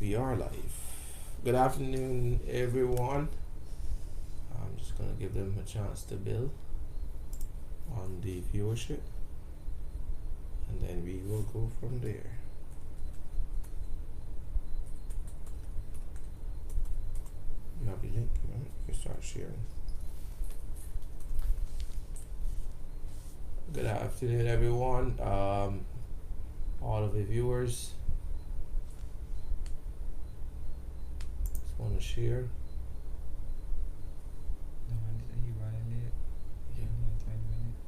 We are live. Good afternoon, everyone. I'm just gonna give them a chance to build on the viewership, and then we will go from there. You have the link, right? You can start sharing. Good afternoon, everyone. All of the viewers. Just want to share. No, are you running it? Yeah. 20 minutes.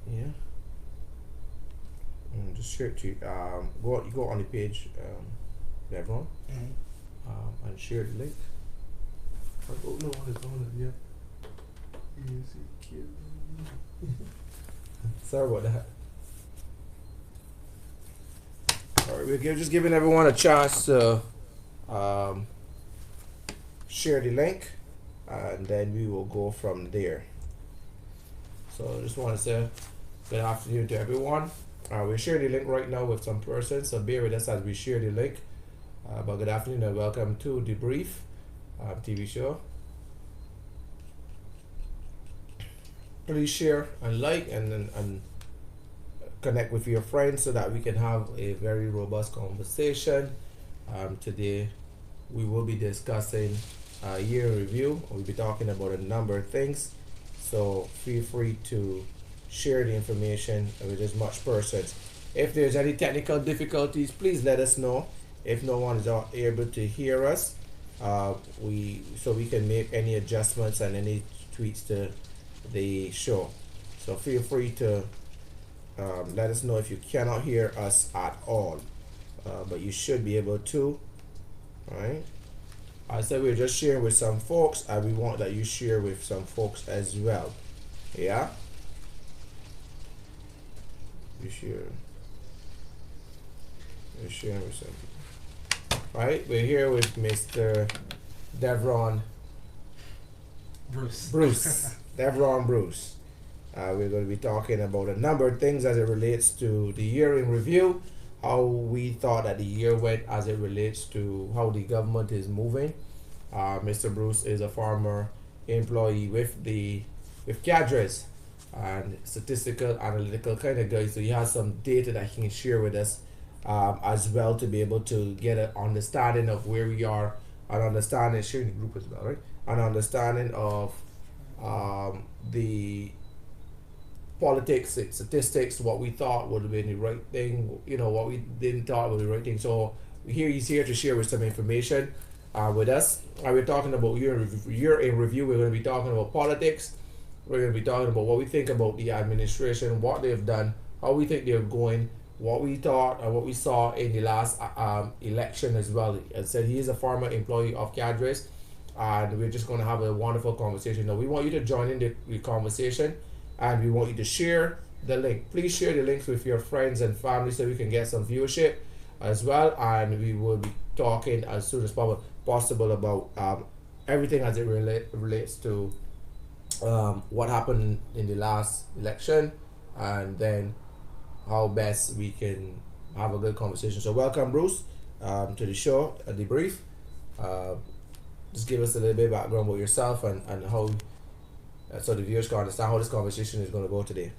Yeah. Just share it to you. You go on the page, everyone, and share the link. I don't know what is on it yet. Sorry about that. Alright, we're just giving everyone a chance to share the link, and then we will go from there. So I just want to say good afternoon to everyone. We're sharing the link right now with some persons, so bear with us as we share the link. But good afternoon and welcome to DeBrief TV show. Please share and like and connect with your friends so that we can have a very robust conversation. Today we will be discussing year in review. We'll be talking about a number of things, so feel free to share the information with as much persons. If there's any technical difficulties, please let us know. If no one is able to hear us, we can make any adjustments and any tweaks to the show. So feel free to let us know if you cannot hear us at all, but you should be able to. All right. I said we're just sharing with some folks, and we want that you share with some folks as well. Yeah. We're sharing with some people. All right. We're here with Mr. Devron Bruce. Devron Bruce. We're going to be talking about a number of things as it relates to the year in review, how we thought that the year went as it relates to how the government is moving. Mr. Bruce is a former employee with Cadres and statistical analytical kind of guy, so he has some data that he can share with us as well, to be able to get an understanding of where we are, an understanding, sharing the group as well, right? An understanding of the politics, statistics, what we thought would have been the right thing, what we didn't thought would be the right thing. So he's here to share with some information with us. We're talking about year in review. We're going to be talking about politics. We're going to be talking about what we think about the administration, what they've done, how we think they're going, what we thought and what we saw in the last election as well. As I said, he is a former employee of Cadres, and we're just going to have a wonderful conversation. Now, we want you to join in the conversation, and we want you to share the link. Please share the links with your friends and family so we can get some viewership as well, and we will be talking as soon as possible about everything as it relates to what happened in the last election, and then how best we can have a good conversation. So welcome, Bruce, to the show, DeBrief. Just give us a little bit of background about yourself and how, so the viewers can understand how this conversation is going to go today.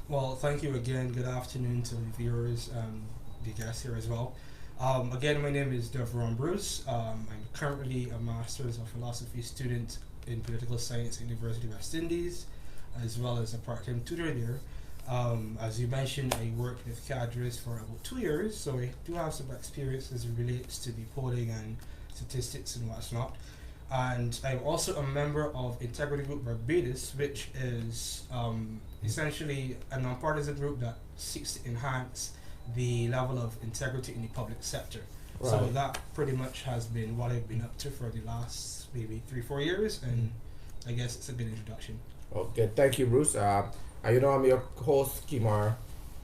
Well, thank you again. Good afternoon to the viewers and the guests here as well. Again, my name is Devron Bruce. I'm currently a Master's of Philosophy student in Political Science at University of West Indies, as well as a part-time tutor there. As you mentioned, I worked with Cadres for about 2 years, so I do have some experience as it relates to the polling and statistics and what's not. And I'm also a member of Integrity Group Barbados, which is essentially a nonpartisan group that seeks to enhance the level of integrity in the public sector. Right. So that pretty much has been what I've been up to for the last maybe 3-4 years, and I guess it's a good introduction. Okay, thank you, Bruce. I'm your host, Kimar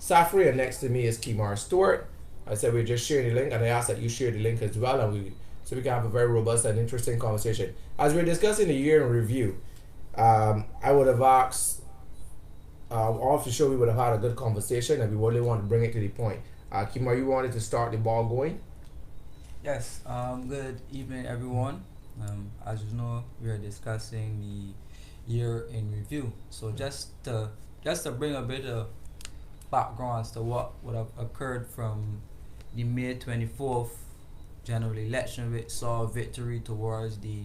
Safri, and next to me is Kimar Stewart. I said we're just sharing the link, and I asked that you share the link as well, and so we can have a very robust and interesting conversation. As we're discussing the year in review, I would have asked, off the show, we would have had a good conversation, and we really want to bring it to the point. Kima, you wanted to start the ball going? Yes, good evening, everyone. As you know, we are discussing the year in review. So just to bring a bit of background as to what would have occurred from the May 24th general election, which saw a victory towards the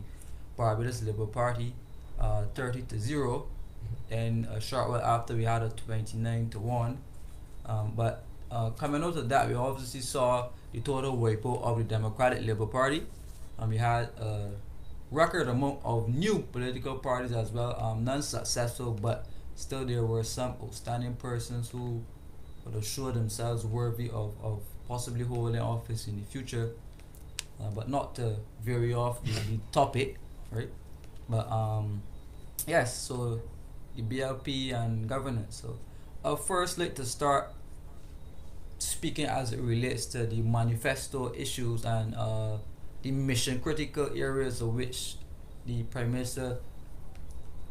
Barbados Labour Party, 30-0. Then a short while after, we had a 29-1. But coming out of that, we obviously saw the total wipeout of the Democratic Labour Party. We had a record amount of new political parties as well, none successful, but still there were some outstanding persons who would have showed themselves worthy of possibly holding office in the future. But not to vary off the topic, right? But yes, so the BLP and governance. So I'll first like to start speaking as it relates to the manifesto issues and the mission critical areas of which the Prime Minister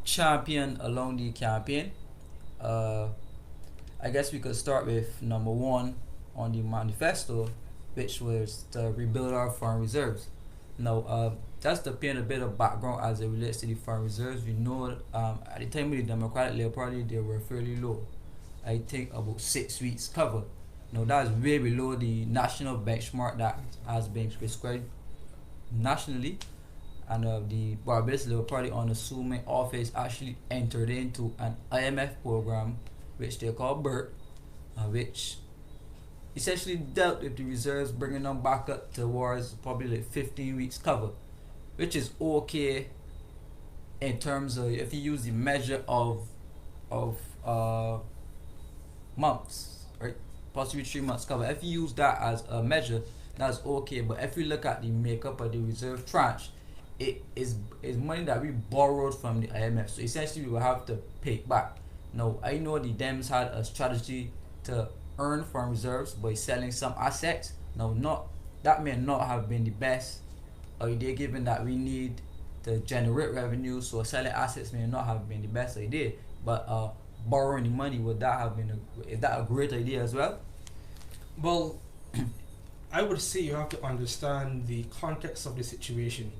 championed along the campaign. I guess we could start with number one on the manifesto, which was to rebuild our foreign reserves. Now, just to paint a bit of background as it relates to the foreign reserves, we know at the time of the Democratic Labour Party, they were fairly low. I think about 6 weeks cover. Now, that's way below the national benchmark that has been prescribed nationally. And the Barbados Labour Party, on assuming office, actually entered into an IMF program, which they call BERT, which essentially dealt with the reserves, bringing them back up towards probably like 15 weeks cover, which is okay in terms of if you use the measure of months, right? Possibly 3 months cover. If you use that as a measure, that's okay. But if you look at the makeup of the reserve tranche, it is money that we borrowed from the IMF. So essentially, we will have to pay it back. Now, I know the Dems had a strategy to earn from reserves by selling some assets. Now, that may not have been the best idea, given that we need to generate revenue. So selling assets may not have been the best idea. But borrowing the money, is that a great idea as well? Well, I would say you have to understand the context of the situation.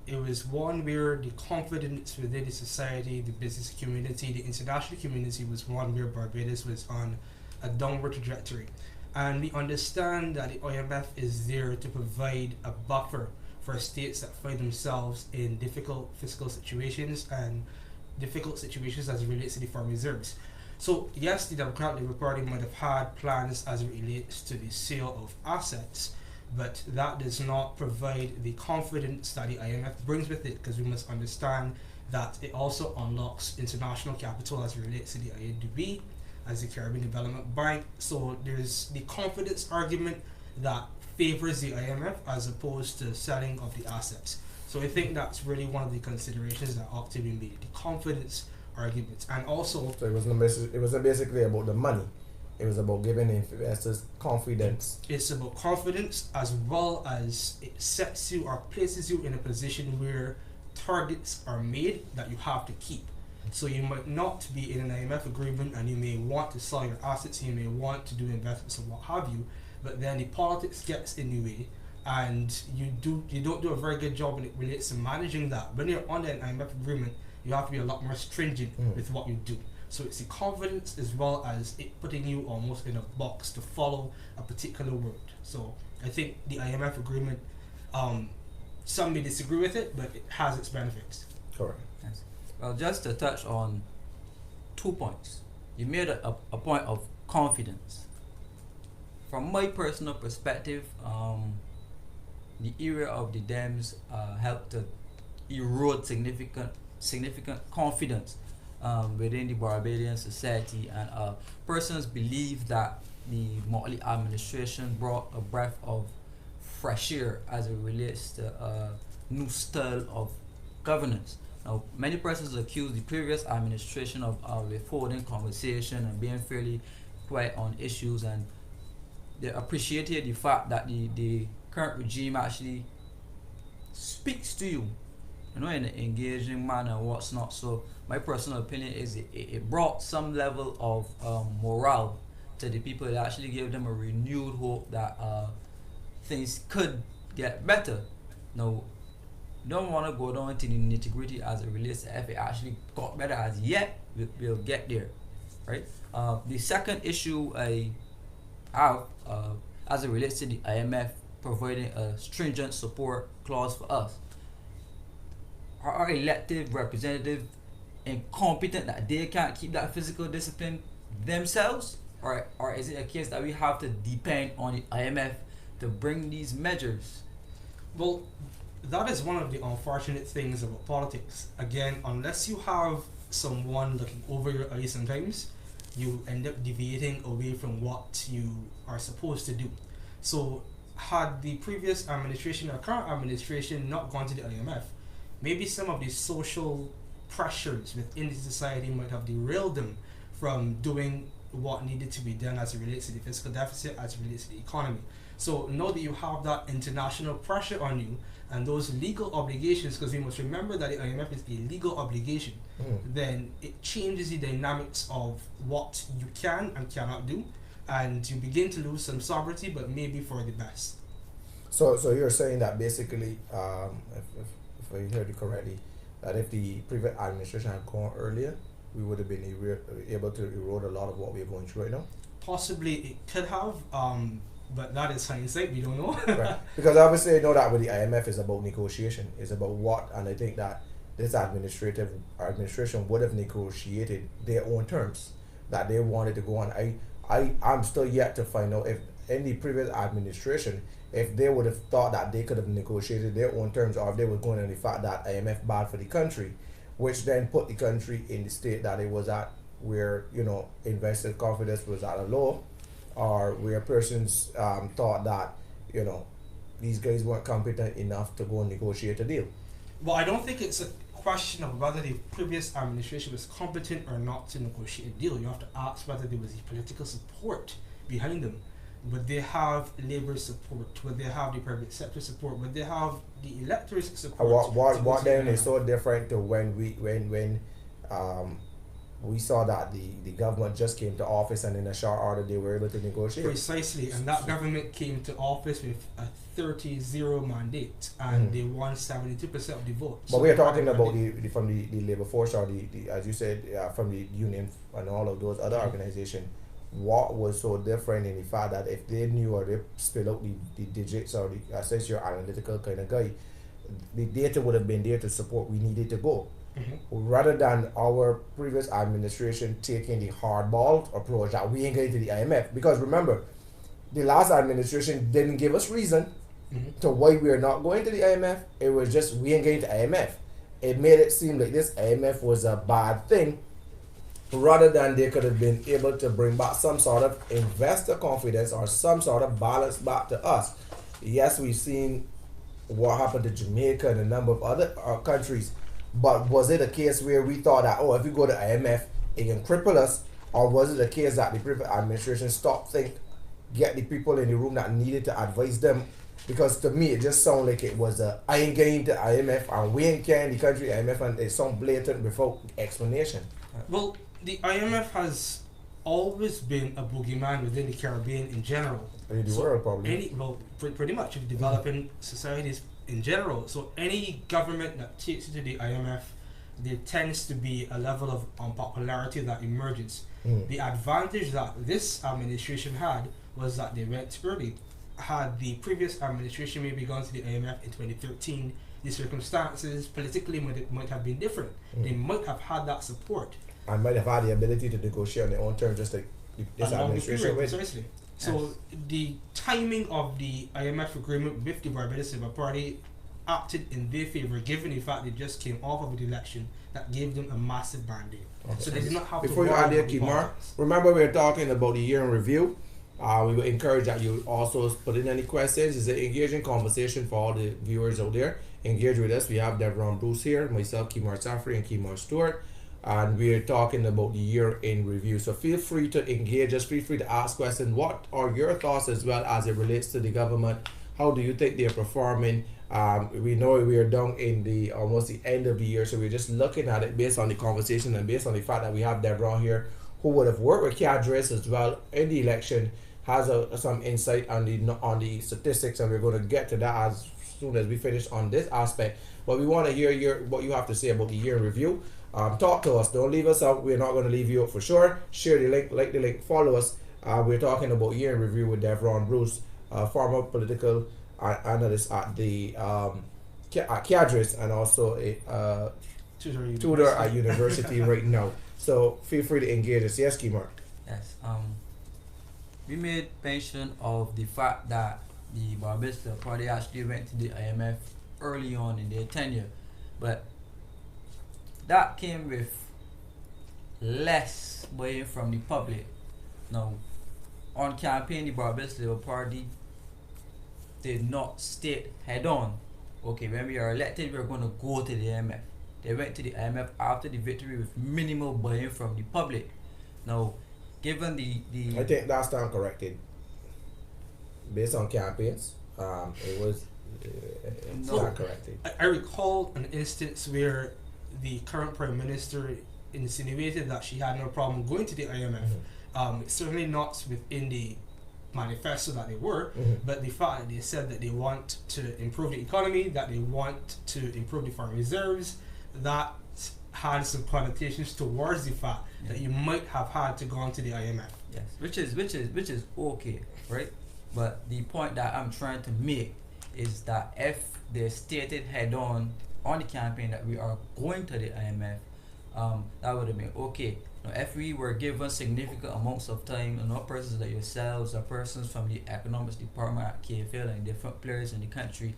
It was one where the confidence within the society, the business community, the international community was one where Barbados was on a downward trajectory. And we understand that the IMF is there to provide a buffer for states that find themselves in difficult fiscal situations and difficult situations as it relates to the foreign reserves. So yes, the Democratic Labour Party might have had plans as it relates to the sale of assets, but that does not provide the confidence that the IMF brings with it, because we must understand that it also unlocks international capital as it relates to the IADB, as the Caribbean Development Bank. So there's the confidence argument that favors the IMF as opposed to selling of the assets. So I think that's really one of the considerations that ought to be made, the confidence argument. And also, So it wasn't basically about the money. It was about giving investors confidence. it's about confidence, as well as it sets you or places you in a position where targets are made that you have to keep. So you might not be in an IMF agreement, and you may want to sell your assets, you may want to do investments and what have you, but then the politics gets in the way, and you don't do a very good job when it relates to managing that. When you're under an IMF agreement, you have to be a lot more stringent with what you do. So it's the confidence as well as it putting you almost in a box to follow a particular word. So I think the IMF agreement, some may disagree with it, but it has its benefits. Correct. Yes. Well, just to touch on 2 points. You made a point of confidence. From my personal perspective, the area of the Dems helped to erode significant confidence within the Barbadian society, and persons believe that the Motley administration brought a breath of fresh air as it relates to a new style of governance. Now, many persons accuse the previous administration of withholding conversation and being fairly quiet on issues, and they appreciated the fact that the current regime actually speaks to you, in an engaging manner and what's not. So my personal opinion is it brought some level of morale to the people. It actually gave them a renewed hope that things could get better. Now, don't want to go down to the nitty gritty as it relates to if it actually got better as yet. We'll get there, right? The second issue I have, as it relates to the IMF providing a stringent support clause for us. Are our elected representatives incompetent that they can't keep that physical discipline themselves? Or is it a case that we have to depend on the IMF to bring these measures? Well, that is one of the unfortunate things about politics. Again, unless you have someone looking over your eyes sometimes, you end up deviating away from what you are supposed to do. So, had the previous administration or current administration not gone to the IMF, maybe some of the social pressures within the society might have derailed them from doing what needed to be done as it relates to the fiscal deficit, as it relates to the economy. So now that you have that international pressure on you and those legal obligations, because we must remember that the IMF is a legal obligation, then it changes the dynamics of what you can and cannot do, and you begin to lose some sovereignty, but maybe for the best. So you're saying that basically, if I heard you correctly, that if the previous administration had gone earlier, we would have been able to erode a lot of what we're going through right now? Possibly it could have, but that is hindsight, we don't know. Right. Because obviously I know that with the IMF is about negotiation, it's about what, and I think that this administration would have negotiated their own terms that they wanted to go on. I'm still yet to find out if in the previous administration, if they would have thought that they could have negotiated their own terms, or if they were going on the fact that IMF bad for the country, which then put the country in the state that it was at, where investor confidence was at a low, or where persons thought that these guys weren't competent enough to go and negotiate a deal. Well, I don't think it's a question of whether the previous administration was competent or not to negotiate a deal. You have to ask whether there was the political support behind them. Would they have Labour's support? Would they have the private sector support? Would they have the electorate's support? What then is so different to when we saw that the government just came to office and in a short order they were able to negotiate? Precisely, and that government came to office with a 30-0 mandate, and they won 72% of the vote. But we are talking about from the Labour force, or the as you said, from the union and all of those other organizations. What was so different in the fact that if they knew or they spill out the digits, or since you're analytical kind of guy, the data would have been there to support we needed to go, rather than our previous administration taking the hardball approach that we ain't going to the IMF? Because remember, the last administration didn't give us reason to why we are not going to the IMF. It was just we ain't going to IMF. It made it seem like this IMF was a bad thing, rather than they could have been able to bring back some sort of investor confidence or some sort of balance back to us. Yes, we've seen what happened to Jamaica and a number of other countries, but was it a case where we thought that, if we go to IMF, it can cripple us? Or was it a case that the previous administration get the people in the room that needed to advise them? Because to me, it just sounded like it was I ain't going to IMF and we ain't carrying the country IMF, and it's some blatant without explanation. Well, the IMF has always been a boogeyman within the Caribbean in general. In the world, probably. Pretty much in developing societies in general. So any government that takes it to the IMF, there tends to be a level of unpopularity that emerges. The advantage that this administration had was that they went early. Had the previous administration maybe gone to the IMF in 2013, the circumstances politically might have been different. They might have had that support. And might have had the ability to negotiate on their own terms, just like this administration with. Precisely. So the timing of the IMF agreement with the Barbados Labour Party acted in their favour, given the fact they just came off of an election that gave them a massive mandate. Okay. So they did not have Before you add there, Kimar, remember we were talking about the year in review. We would encourage that you also put in any questions. It's an engaging conversation for all the viewers out there. Engage with us. We have Devron Bruce here, myself, Kimar Safri, and Kimar Stewart. And we're talking about the year in review. So feel free to engage. Just feel free to ask questions. What are your thoughts as well as it relates to the government How do you think they're performing? We know we are down in the almost the end of the year, so we're just looking at it based on the conversation and based on the fact that we have Deborah here, who would have worked with cadres as well in the election, has some insight on the statistics, and we're going to get to that as soon as we finish on this aspect. But we want to hear what you have to say about the year in review. Talk to us. Don't leave us out. We're not going to leave you out for sure. Share the link, like the link, follow us. We're talking about year in review with Devron Bruce, former political analyst at the Cadres and also a tutor at university right now. So feel free to engage us. Yes, Kimar. Yes. We made mention of the fact that the Barbados Party actually went to the IMF early on in their tenure, but that came with less buy-in from the public. Now, on campaign, the Barbados Labour Party did not state head-on, okay, when we are elected, we are going to go to the IMF. They went to the IMF after the victory with minimal buy-in from the public. Now, given the I think that's not corrected. Based on campaigns, it was it's No. not corrected. I recall an instance where the current Prime Minister insinuated that she had no problem going to the IMF. Certainly not within the manifesto that they were, but the fact that they said that they want to improve the economy, that they want to improve the foreign reserves, that had some connotations towards the fact that you might have had to go on to the IMF. Yes, which is okay, right? But the point that I'm trying to make is that if they stated head on the campaign that we are going to the IMF, that would have been okay. Now, if we were given significant amounts of time, and not persons like yourselves or persons from the economics department at KFL and different players in the country,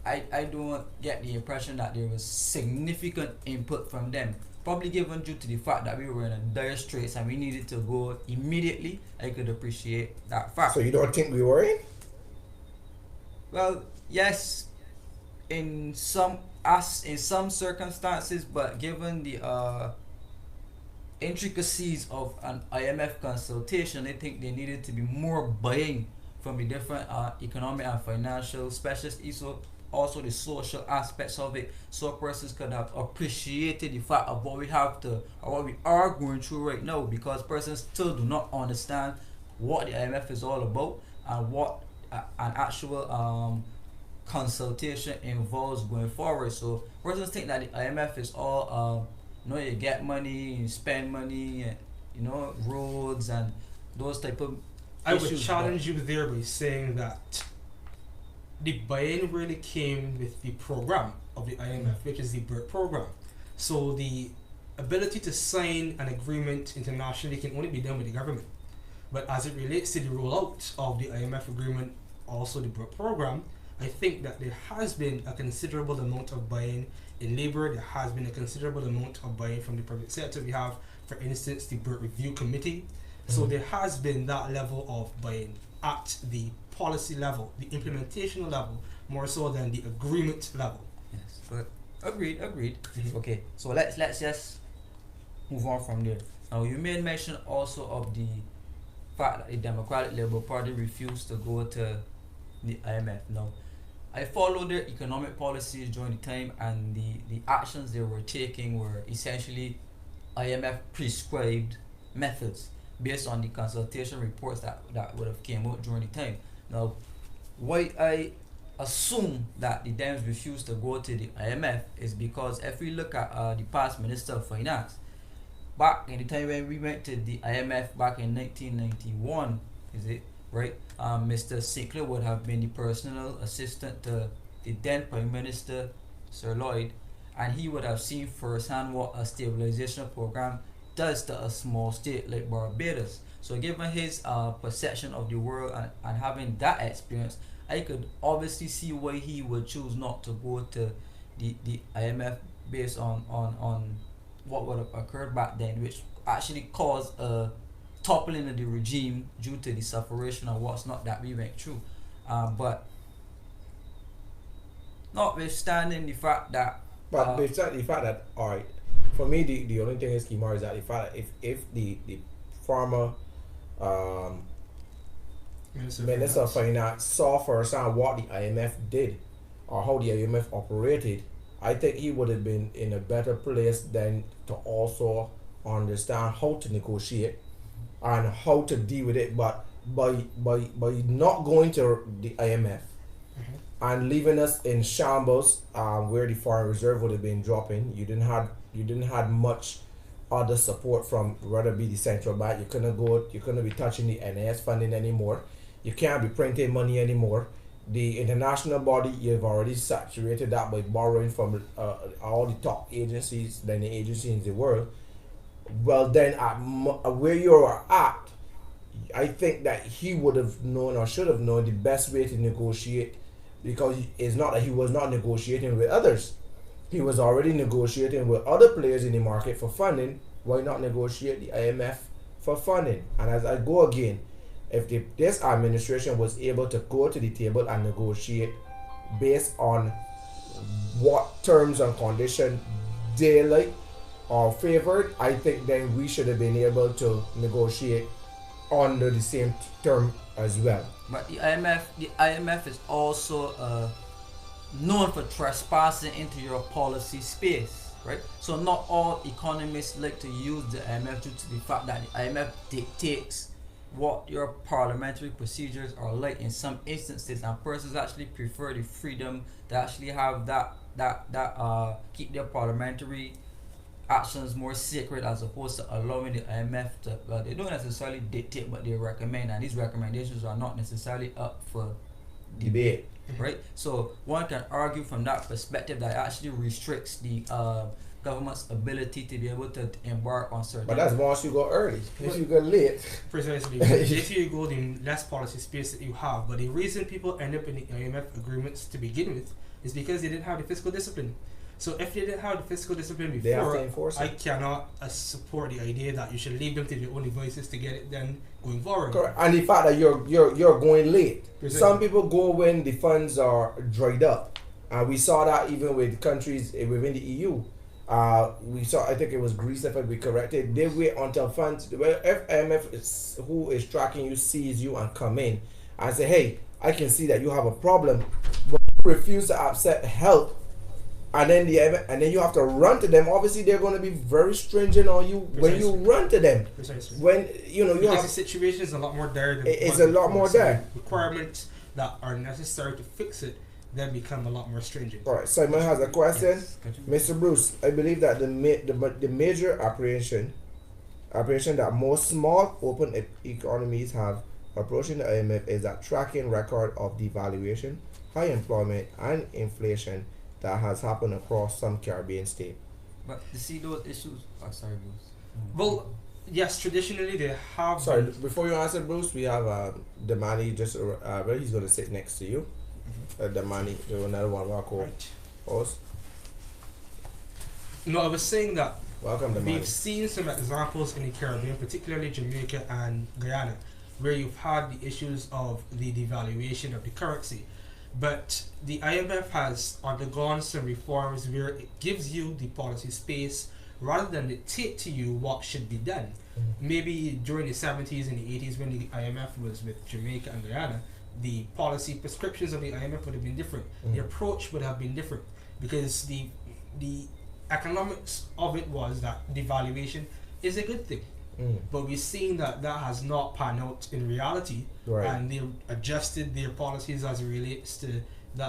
I don't get the impression that there was significant input from them. Probably given due to the fact that we were in a dire straits and we needed to go immediately. I could appreciate that fact. So you don't think we were in? Well, yes, in some circumstances, but given the intricacies of an IMF consultation, I think they needed to be more buy-in from the different economic and financial specialists, also the social aspects of it, so persons could have appreciated the fact of what we have to, or what we are going through right now, because persons still do not understand what the IMF is all about and what an actual consultation involves going forward. So persons think that the IMF is all you get money, you spend money, roads and those type of I would issues, challenge you there by saying that the buy-in really came with the program of the IMF, which is the BRIC program. So the ability to sign an agreement internationally can only be done with the government. But as it relates to the rollout of the IMF agreement, also the BRIC program, I think that there has been a considerable amount of buy-in in labour. There has been a considerable amount of buy-in from the private sector. We have, for instance, the BRIC Review Committee. So there has been that level of buy-in at the policy level, the implementation level, more so than the agreement level. Yes, but agreed. Okay, so let's just move on from there. Now, you made mention also of the fact that the Democratic Labour Party refused to go to the IMF. Now, I followed their economic policies during the time, and the actions they were taking were essentially IMF prescribed methods based on the consultation reports that would have came out during the time. Now, why I assume that the Dems refused to go to the IMF is because if we look at the past Minister of Finance, back in the time when we went to the IMF back in 1991, is it right? Mr. Sinclair would have been the personal assistant to the then Prime Minister, Sir Lloyd, and he would have seen firsthand what a stabilization program does to a small state like Barbados. So given his perception of the world and having that experience, I could obviously see why he would choose not to go to the IMF based on what would have occurred back then, which actually caused a toppling of the regime due to the separation and what's not that we went through. But notwithstanding the fact that the fact that, alright, for me the only thing is Kimar is that the fact that if the former Minister of Finance saw firsthand what the IMF did or how the IMF operated, I think he would have been in a better place than to also understand how to negotiate and how to deal with it. But by not going to the IMF and leaving us in shambles, where the foreign reserve would have been dropping, you didn't have much other support from whether it be the central bank. You couldn't be touching the NAS funding anymore. You can't be printing money anymore. The international body, you've already saturated that by borrowing from all the top agencies, then the agencies in the world. Well, then where you're at, I think that he would have known or should have known the best way to negotiate, because it's not that he was not negotiating with others. He was already negotiating with other players in the market for funding. Why not negotiate the IMF for funding? And as I go again, if this administration was able to go to the table and negotiate based on what terms and conditions they like or favored, I think then we should have been able to negotiate under the same term as well. But the IMF is also known for trespassing into your policy space, right? So not all economists like to use the IMF due to the fact that the IMF dictates what your parliamentary procedures are like in some instances, and persons actually prefer the freedom to actually have that keep their parliamentary actions more sacred, as opposed to allowing the IMF to, they don't necessarily dictate, but they recommend, and these recommendations are not necessarily up for debate, right? So one can argue from that perspective that it actually restricts the government's ability to be able to embark on certain. But that's once you go early. If you go late, precisely. If you go, the less policy space that you have. But the reason people end up in the IMF agreements to begin with is because they didn't have the fiscal discipline. So if they didn't have the fiscal discipline they have to before, enforce I it. cannot support the idea that you should leave them to their own devices to get it done going forward. Correct. And the fact that you're going late. Precisely. Some people go when the funds are dried up, and we saw that even with countries within the EU. We saw, I think it was Greece, if I be corrected, they wait until funds, if IMF who is tracking you sees you and come in and say, hey, I can see that you have a problem, but you refuse to accept help, and then you have to run to them. Obviously they're going to be very stringent on you. Precisely. When you run to them. Precisely. When because the situation is a lot more dire than it's a lot more dire. Requirements that are necessary to fix it then become a lot more stringent. All right, Simon has a question. Yes. Mr. Bruce, I believe that the major apprehension that most small open economies have approaching the IMF is that tracking record of devaluation, high employment, and inflation that has happened across some Caribbean states. But to see those issues, sorry, Bruce. Well, yes, traditionally they have. Sorry, before you answer, Bruce, we have Damani just he's going to sit next to you. Damani, another one of our co-hosts. No, I was saying that welcome, Damani. We've seen some examples in the Caribbean, particularly Jamaica and Guyana, where you've had the issues of the devaluation of the currency. But the IMF has undergone some reforms where it gives you the policy space rather than dictate to you what should be done. Maybe during the 70s and the 80s when the IMF was with Jamaica and Guyana, the policy prescriptions of the IMF would have been different. The approach would have been different, because the economics of it was that devaluation is a good thing. But we've seen that has not panned out in reality, right. And they adjusted their policies as it relates to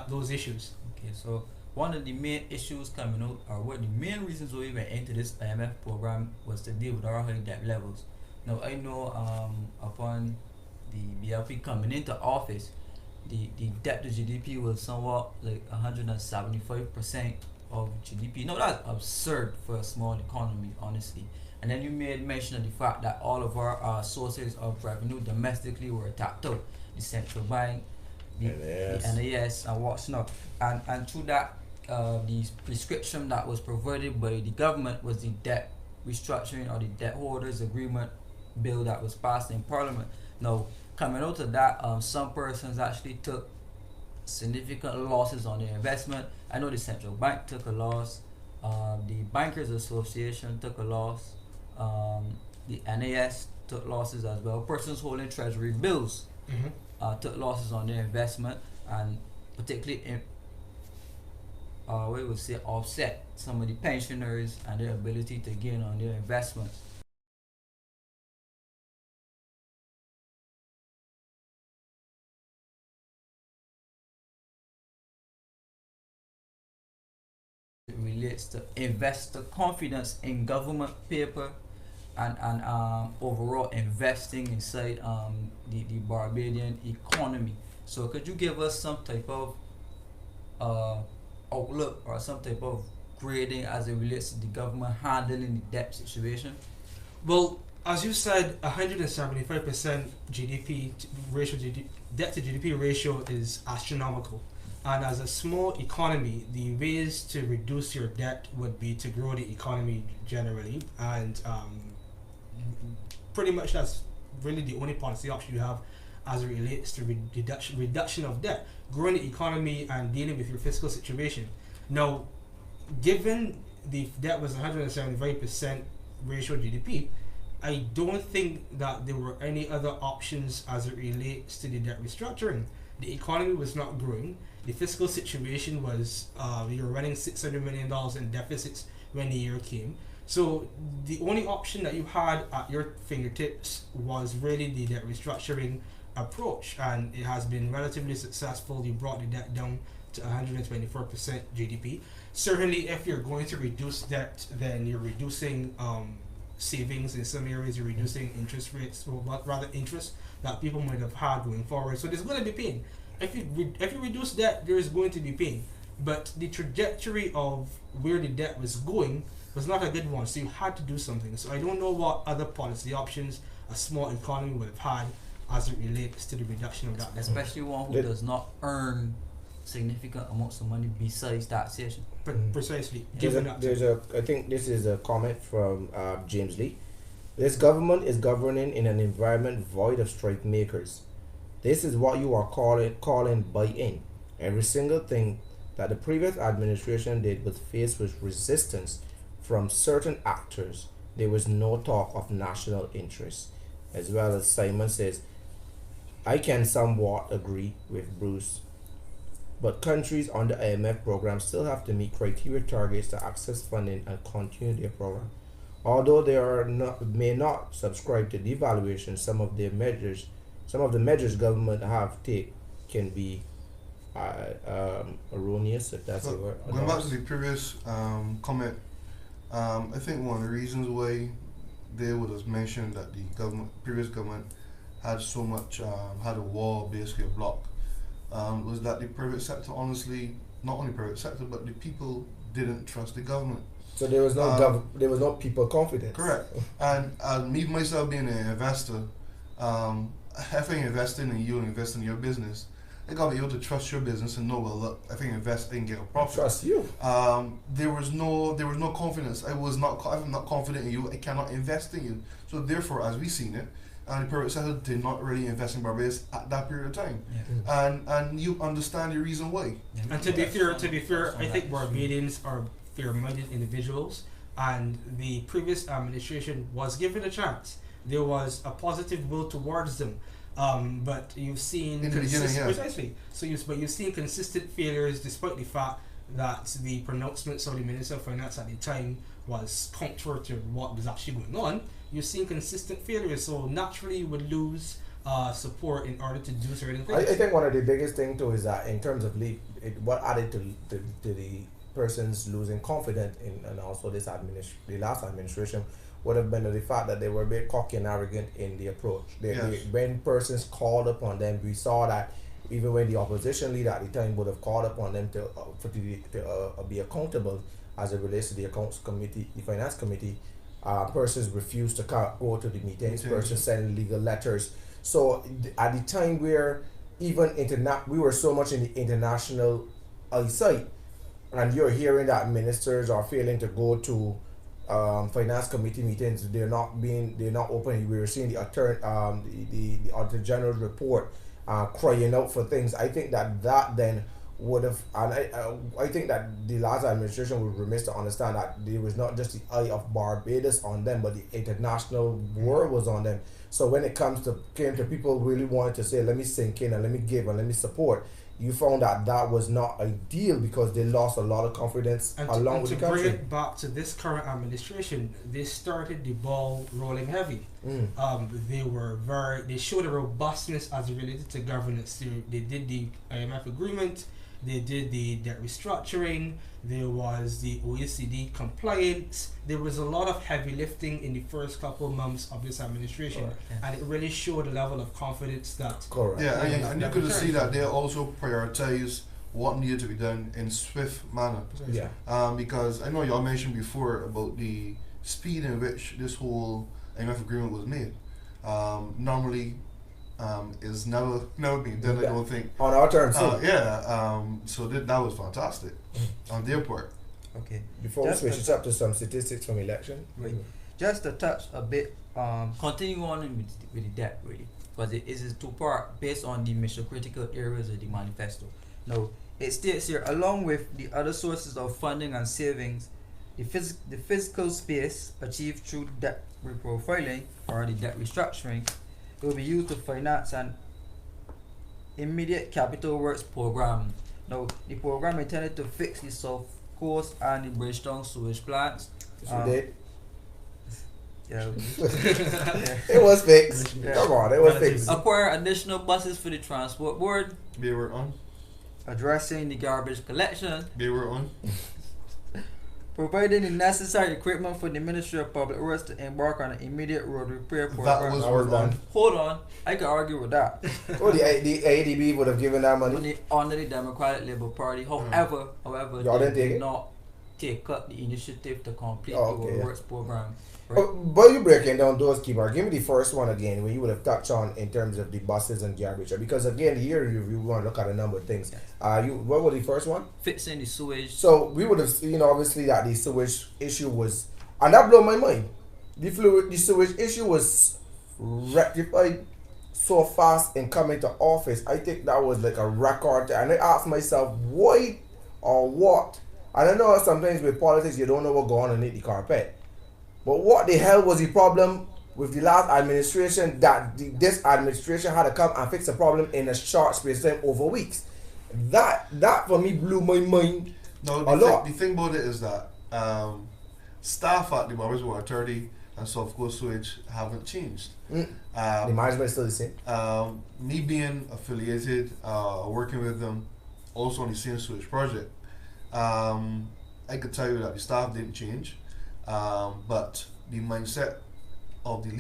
those issues. Okay, so one of the main issues coming out, or what the main reasons we went into this IMF program, was to deal with our high debt levels. Now I know upon the BLP coming into office, the debt to GDP was somewhat like 175% of GDP. No, that's absurd for a small economy, honestly. And then you made mention of the fact that all of our sources of revenue domestically were tapped out. The central bank, the NAS, and what's not. And through that, the prescription that was provided by the government was the debt restructuring, or the debt holders agreement bill that was passed in Parliament. Now, coming out of that, some persons actually took significant losses on their investment. I know the central bank took a loss, the Bankers Association took a loss, the NAS took losses as well. Persons holding treasury bills took losses on their investment, and particularly we would say offset some of the pensioners and their ability to gain on their investments. It relates to investor confidence in government paper and overall investing inside the Barbadian economy. So could you give us some type of uh, outlook or some type of grading as it relates to the government handling the debt situation? Well, as you said, 175% GDP ratio, debt to GDP ratio is astronomical. And as a small economy, the ways to reduce your debt would be to grow the economy generally, and pretty much that's really the only policy option you have as it relates to reduction of debt, growing the economy and dealing with your fiscal situation. Now, given the debt was 175% ratio GDP, I don't think that there were any other options as it relates to the debt restructuring. The economy was not growing. The fiscal situation was we were running $600 million in deficits when the year came. So the only option that you had at your fingertips was really the debt restructuring approach, and it has been relatively successful. You brought the debt down to 124% GDP. Certainly, if you're going to reduce debt, then you're reducing savings in some areas. You're reducing interest rates, or rather interest that people might have had going forward. So there's going to be pain. If you reduce debt, there is going to be pain. But the trajectory of where the debt was going was not a good one. So you had to do something. So I don't know what other policy options a small economy would have had as it relates to the reduction of that debt. Especially one who does not earn significant amounts of money besides taxation. Precisely. I think this is a comment from James Lee. This government is governing in an environment void of strike makers. This is what you are calling buy-in. Every single thing that the previous administration did was faced with resistance from certain actors. There was no talk of national interest. As well as Simon says, I can somewhat agree with Bruce, but countries on the IMF program still have to meet criteria targets to access funding and continue their program. Although they may not subscribe to devaluation, some of the measures government have take can be erroneous, if that's the word. Going back to the previous comment, I think one of the reasons why they would have mentioned that the previous government had so much, had a wall, basically a block, was that the private sector, honestly, not only private sector, but the people didn't trust the government. So there was no people confidence. Correct. And me myself being an investor, if I invest in you and invest in your business, I gotta be able to trust your business and know, well, look, if I invest, I can get a profit. Trust you. There was no confidence. I'm not confident in you. I cannot invest in you. So therefore, as we've seen it, and the private sector did not really invest in Barbados at that period of time. Yeah. And you understand the reason why. Yeah. And to be fair, I think Barbadians are fair-minded individuals, and the previous administration was given a chance. There was a positive will towards them. But you've seen precisely. So you've seen consistent failures, despite the fact that the pronouncements of the Minister of Finance at the time was contrary to what was actually going on. You've seen consistent failures, so naturally you would lose support in order to do certain things. I think one of the biggest thing too is that in terms of what added to the persons losing confidence in, and also the last administration, would have been the fact that they were a bit cocky and arrogant in the approach. When persons called upon them, we saw that even when the opposition leader at the time would have called upon them to be accountable as it relates to the accounts committee, the finance committee, persons refused to go to the meetings. Persons sent legal letters. So at the time where even we were so much in the international eyesight, and you're hearing that ministers are failing to go to finance committee meetings, they're not open. We were seeing the Auditor General's report crying out for things. I think that then would have, and I think that the last administration would be remiss to understand that there was not just the eye of Barbados on them, but the international world was on them. So when it came to people really wanted to say, let me sink in and let me give and let me support, you found that that was not ideal because they lost a lot of confidence along with the country. To bring it back to this current administration, they started the ball rolling heavy. They showed a robustness as it related to governance. They did the IMF agreement, they did the debt restructuring, there was the OECD compliance. There was a lot of heavy lifting in the first couple of months of this administration, and it really showed a level of confidence that. Correct. Yeah, and you could see that they also prioritize what needed to be done in swift manner. Yeah. Because I know y'all mentioned before about the speed in which this whole IMF agreement was made. Normally, is never been done. I don't think on our terms. So that was fantastic on their part. Okay. Before we switch it up to some statistics from election. Right. Just to touch a bit, continue on with the debt really, because it is a two-part based on the mission critical areas of the manifesto. Now, it states here, along with the other sources of funding and savings, the physical space achieved through debt reprofiling or the debt restructuring will be used to finance an immediate capital works program. Now, the program intended to fix the South Coast and the Bridgetown sewage plants. Did. Yeah. It was fixed. Yeah. Come on, it was fixed. Acquire additional buses for the transport board. They were on. Addressing the garbage collection. They were on. Providing the necessary equipment for the Ministry of Public Works to embark on an immediate road repair program. That was done. Hold on, I can argue with that. Oh, the ADB would have given that money. Under the Democratic Labour Party. However, y'all they didn't take did it? not take up the initiative to complete Oh, the okay, road yeah. works program. Right? But you breaking down those keywords. Give me the first one again, where you would have touched on in terms of the buses and garbage. Because again, the year review, we want to look at a number of things. What was the first one? Fixing the sewage. So we would have, obviously that the sewage issue was, and that blew my mind. The sewage issue was rectified so fast in coming to office. I think that was like a record. And I asked myself, why or what? And I know sometimes with politics, you don't know what going on underneath the carpet. But what the hell was the problem with the last administration that this administration had to come and fix a problem in a short space of time over weeks? That for me blew my mind No, a lot. the thing about it is that staff at the Barbados Water Authority and South Coast Sewage haven't changed. The management is still the same. Me being affiliated, working with them, also on the same sewage project, I could tell you that the staff didn't change, but the mindset of the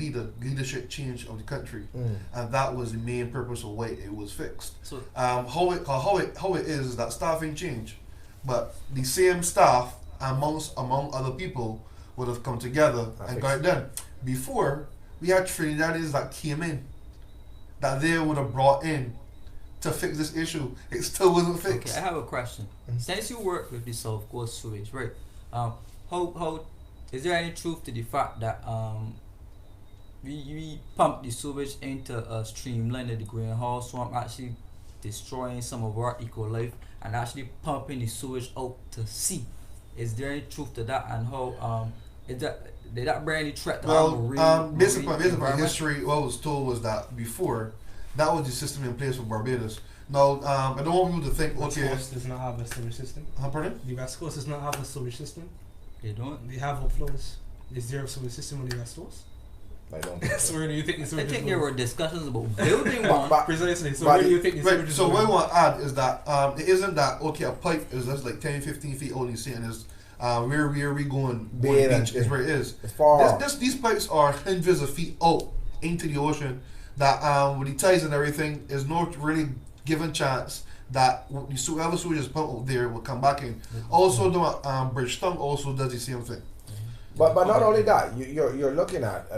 leadership change of the country, and that was the main purpose of why it was fixed. So How it is that staffing change, but the same staff among other people would have come together and got it done. Before, we had Trinidadians that came in, that they would have brought in to fix this issue. It still wasn't fixed. okay, I have a question. Since you work with the South Coast sewage, right? How is there any truth to the fact that we pump the sewage into a streamline of the greenhouse swamp, actually destroying some of our eco life and actually pumping the sewage out to sea? Is there any truth to that, and how did that bring any threat to our marine based upon environment? history, what was told was that before, that was the system in place for Barbados. Now, I don't want people to think, West okay, Coast does not have a sewage system. pardon? The West Coast does not have a sewage system. They don't. They have outflows. Is there a sewage system on the West Coast? I don't. So where do you think the I sewage think is there going? were discussions about building But- one. but- Precisely. So but where do you think the sewage Right, is so going? what I want to add is that it isn't that, okay, a pipe is just like 10, 15 feet old and saying is where are we going? Big Beach and- is where it is. It's far. These pipes are hundreds of feet out into the ocean that with the tides and everything is not really given chance that whoever sewage is pumped out there will come back in. Also, the Bridgetown also does the same thing. But not only that, you're looking at,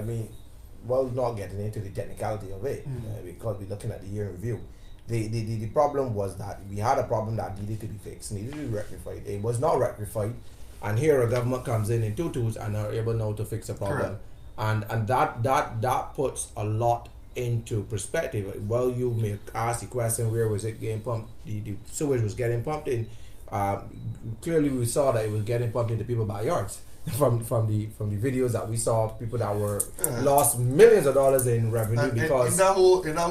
not getting into the technicality of it, because we're looking at the year in review. The problem was that we had a problem that needed to be fixed, needed to be rectified. It was not rectified, and here a government comes in tutus and are able now to fix a problem. Correct. And that puts a lot into perspective. Well, you may ask the question, where was it getting pumped? The sewage was getting pumped in. Clearly, we saw that it was getting pumped into people's backyards. From the videos that we saw, people that were lost millions of dollars in revenue And because in that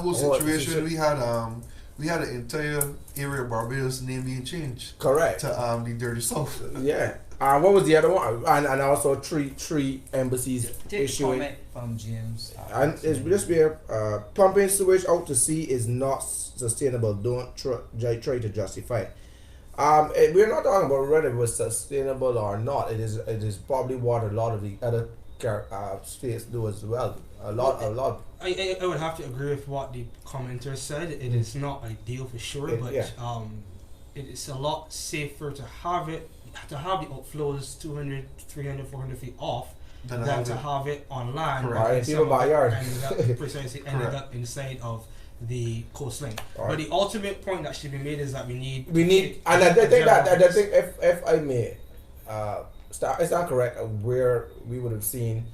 whole situation, we had an entire area of Barbados name being changed correct. to the Dirty South. Yeah. What was the other one? And also three embassies Take issuing. comment from James. And it's just where pumping sewage out to sea is not sustainable. Don't try to justify it. We're not talking about whether it was sustainable or not. It is probably what a lot of the other states do as well. A lot. I would have to agree with what the commenter said. It is not ideal for sure, but yeah. it is a lot safer to have the outflows 200, 300, 400 feet off than to have it on land. Correct. And People backyard. Precisely ended up inside of the coastline. Right. But the ultimate point that should be made is that we need, and I think if I may, it's not correct where we would have seen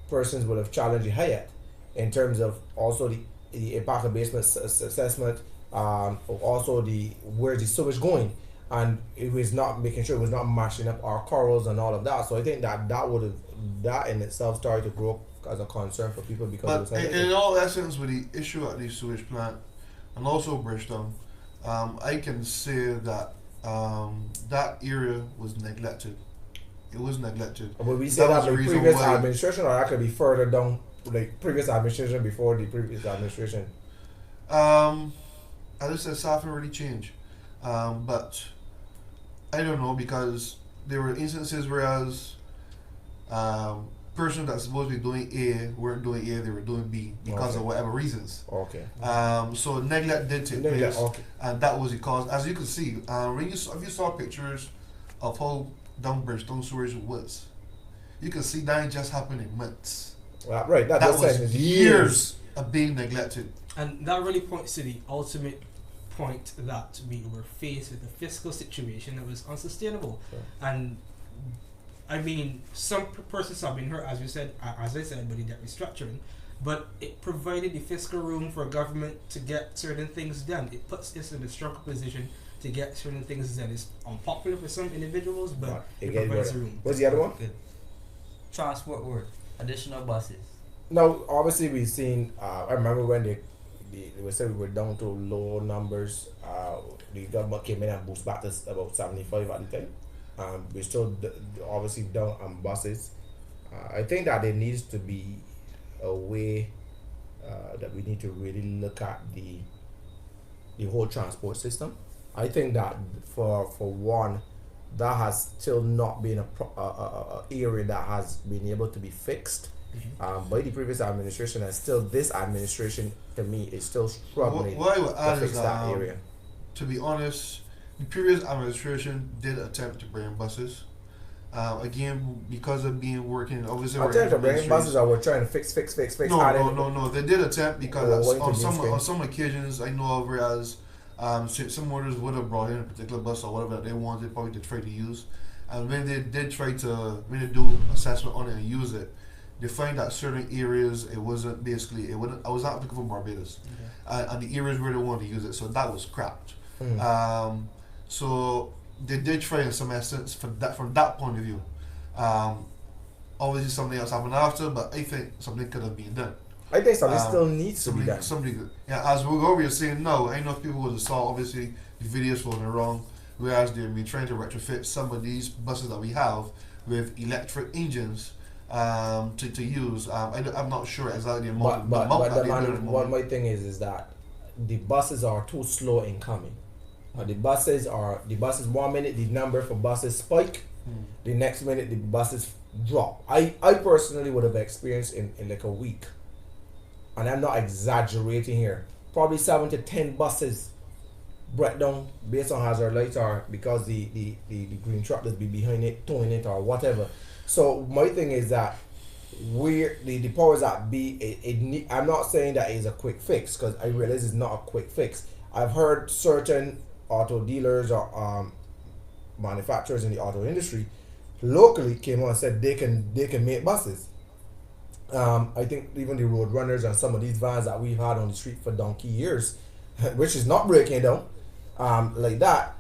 persons would have challenged the Hyatt in terms of also the impact of basement assessment, also where's the sewage going, and it was not making sure it was not mashing up our corals and all of that. So I think that in itself started to grow as a concern for people because But in all essence, with the issue at the sewage plant and also Bridgetown, I can say that that area was neglected. It was neglected. But we say that the previous administration, or that could be further down, like previous administration before the previous administration. As I said, something really changed. But I don't know, because there were instances whereas persons that's supposed to be doing A weren't doing A, they were doing B because of whatever reasons. Okay. So neglect did take place, Okay. and that was the cause. As you can see, if you saw pictures of how down Bridgetown sewage was, you can see that ain't just happened in months. Right. That was years of being neglected. and that really points to the ultimate point that we were faced with a fiscal situation that was unsustainable. Sure. And I mean, some persons have been hurt, as I said, by the debt restructuring, but it provided the fiscal room for government to get certain things done. It puts us in a stronger position to get certain things done. It's unpopular for some individuals, but it provides a room. What's the other one? Good. Transport work. Additional buses. Now, obviously, we've seen. I remember when they said we were down to low numbers. The government came in and boosted back to about 75 at the time. We're still obviously down on buses. I think that there needs to be a way that we need to really look at the whole transport system. I think that for one, that has still not been a area that has been able to be fixed by the previous administration, and still this administration to me is still struggling What I would to add fix is that area. to be honest, the previous administration did attempt to bring buses. Again, because of being working, obviously. I tell you, bringing buses are we're trying to fix. No. They did attempt because Well, on some occasions I know of, whereas some orders would have brought in a particular bus or whatever that they wanted, probably to try to use, and when they did try to do assessment on it and use it, they find that certain areas it wasn't I was not applicable for Barbados, and the areas where they wanted to use it, so that was scrapped. So they did try in some essence from that point of view. Obviously something else happened after, but I think something could have been done. I think something still needs to be done. As we were saying, no, I know if people would have saw obviously the videos floating around, whereas they've been trying to retrofit some of these buses that we have with electric engines to use. I'm not sure exactly the amount. What my thing is that the buses are too slow in coming. The buses 1 minute the number for buses spike, the next minute the buses drop. I personally would have experienced in like a week, and I'm not exaggerating here, probably 7 to 10 buses break down based on hazard lights or because the green truck that's be behind it towing it or whatever. So my thing is that the powers that be, I'm not saying that is a quick fix, because I realize it's not a quick fix. I've heard certain auto dealers or manufacturers in the auto industry locally came on and said they can make buses. I think even the road runners and some of these vans that we've had on the street for donkey years, which is not breaking down, like that,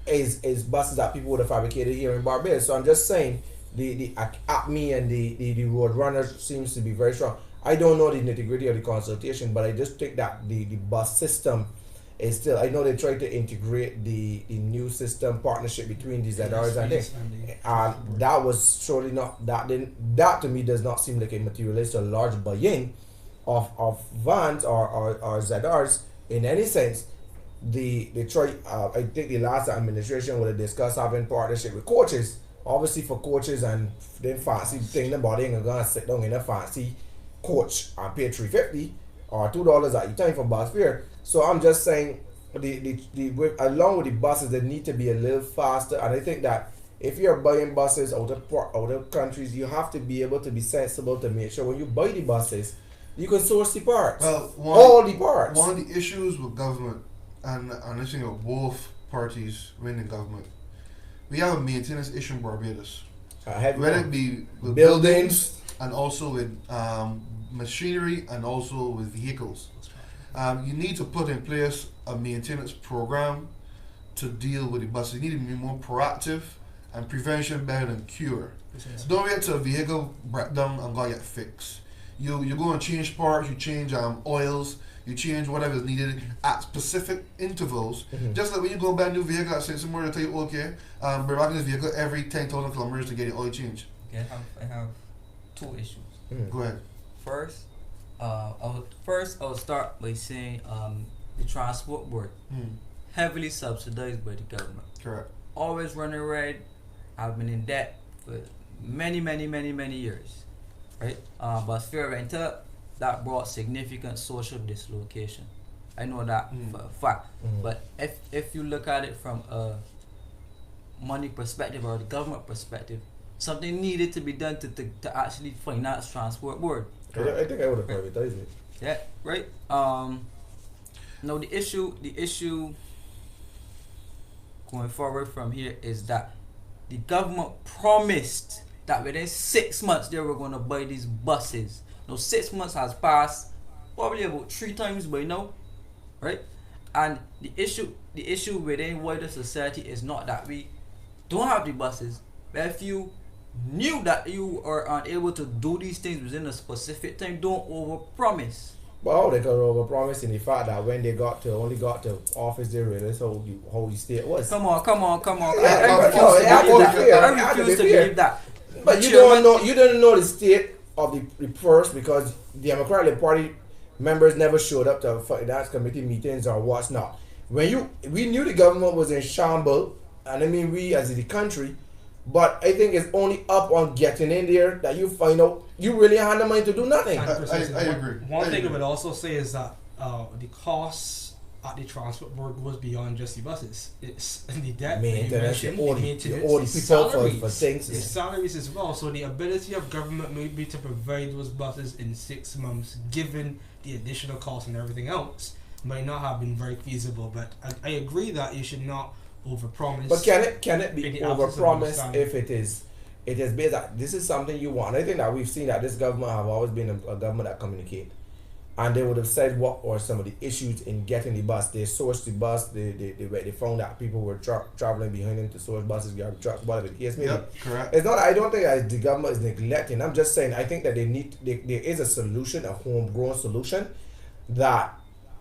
is buses that people would have fabricated here in Barbados. So I'm just saying the ACME and the road runners seems to be very strong. I don't know the nitty gritty of the consultation, but I just think that the bus system is still. I know they try to integrate the new system partnership between the ZRs and things. That was surely not that to me does not seem like it materialized a large buy-in of vans or ZRs in any sense. They try. I think the last administration would have discussed having partnership with coaches. Obviously for coaches and then fancy thing about they ain't gonna sit down in a fancy coach and pay $3.50 or $2 at a time for bus fare. So I'm just saying along with the buses they need to be a little faster, and I think that if you're buying buses out of countries, you have to be able to be sensible to make sure when you buy the buses you can source the parts. Well, all the parts. One of the issues with government and I think of both parties running government, we have a maintenance issue in Barbados. Whether it be with buildings and also with machinery and also with vehicles. You need to put in place a maintenance program to deal with the buses. You need to be more proactive and prevention better than cure. Don't wait till a vehicle break down and go get fixed. You go and change parts, you change oils, you change whatever is needed at specific intervals. Just like when you go buy a new vehicle, I say somewhere to tell you, okay, bring back this vehicle every 10,000 kilometers to get the oil change. Okay, I have two issues. Go ahead. First, I will start by saying the transport board heavily subsidized by the government. Correct. Always running red. I've been in debt for many years. Right? But fare rental, that brought significant social dislocation. I know that for a fact. But if you look at it from a money perspective or the government perspective, something needed to be done to actually finance transport board. I think I would have privatized it. Yeah, right. No, the issue going forward from here is that the government promised that within 6 months they were going to buy these buses. Now 6 months has passed, probably about 3 times by now, right? And the issue within wider society is not that we don't have the buses, but if you knew that you are unable to do these things within a specific time, don't overpromise. Well, they could overpromise in the fact that when they only got to office, they realized how the state was. Come on. I refuse to believe that. But you don't know the state of the purse because the Democratic Party members never showed up to finance committee meetings or what's not. We knew the government was in shambles, and I mean we as the country. But I think it's only up on getting in there that you find out you really had the money to do nothing. I agree. One thing I would also say is that the costs at the transport board goes beyond just the buses. It's the debt, maintenance, all the people for things. The salaries as well. So the ability of government maybe to provide those buses in 6 months, given the additional costs and everything else, might not have been very feasible. But I agree that you should not overpromise. But can it be overpromised if it is based that this is something you want? I think that we've seen that this government have always been a government that communicate, and they would have said what were some of the issues in getting the bus. They sourced the bus. They found that people were traveling behind them to source buses, garbage trucks, whatever the case may be. Correct. It's not. I don't think that the government is neglecting. I'm just saying I think that there is a solution, a homegrown solution that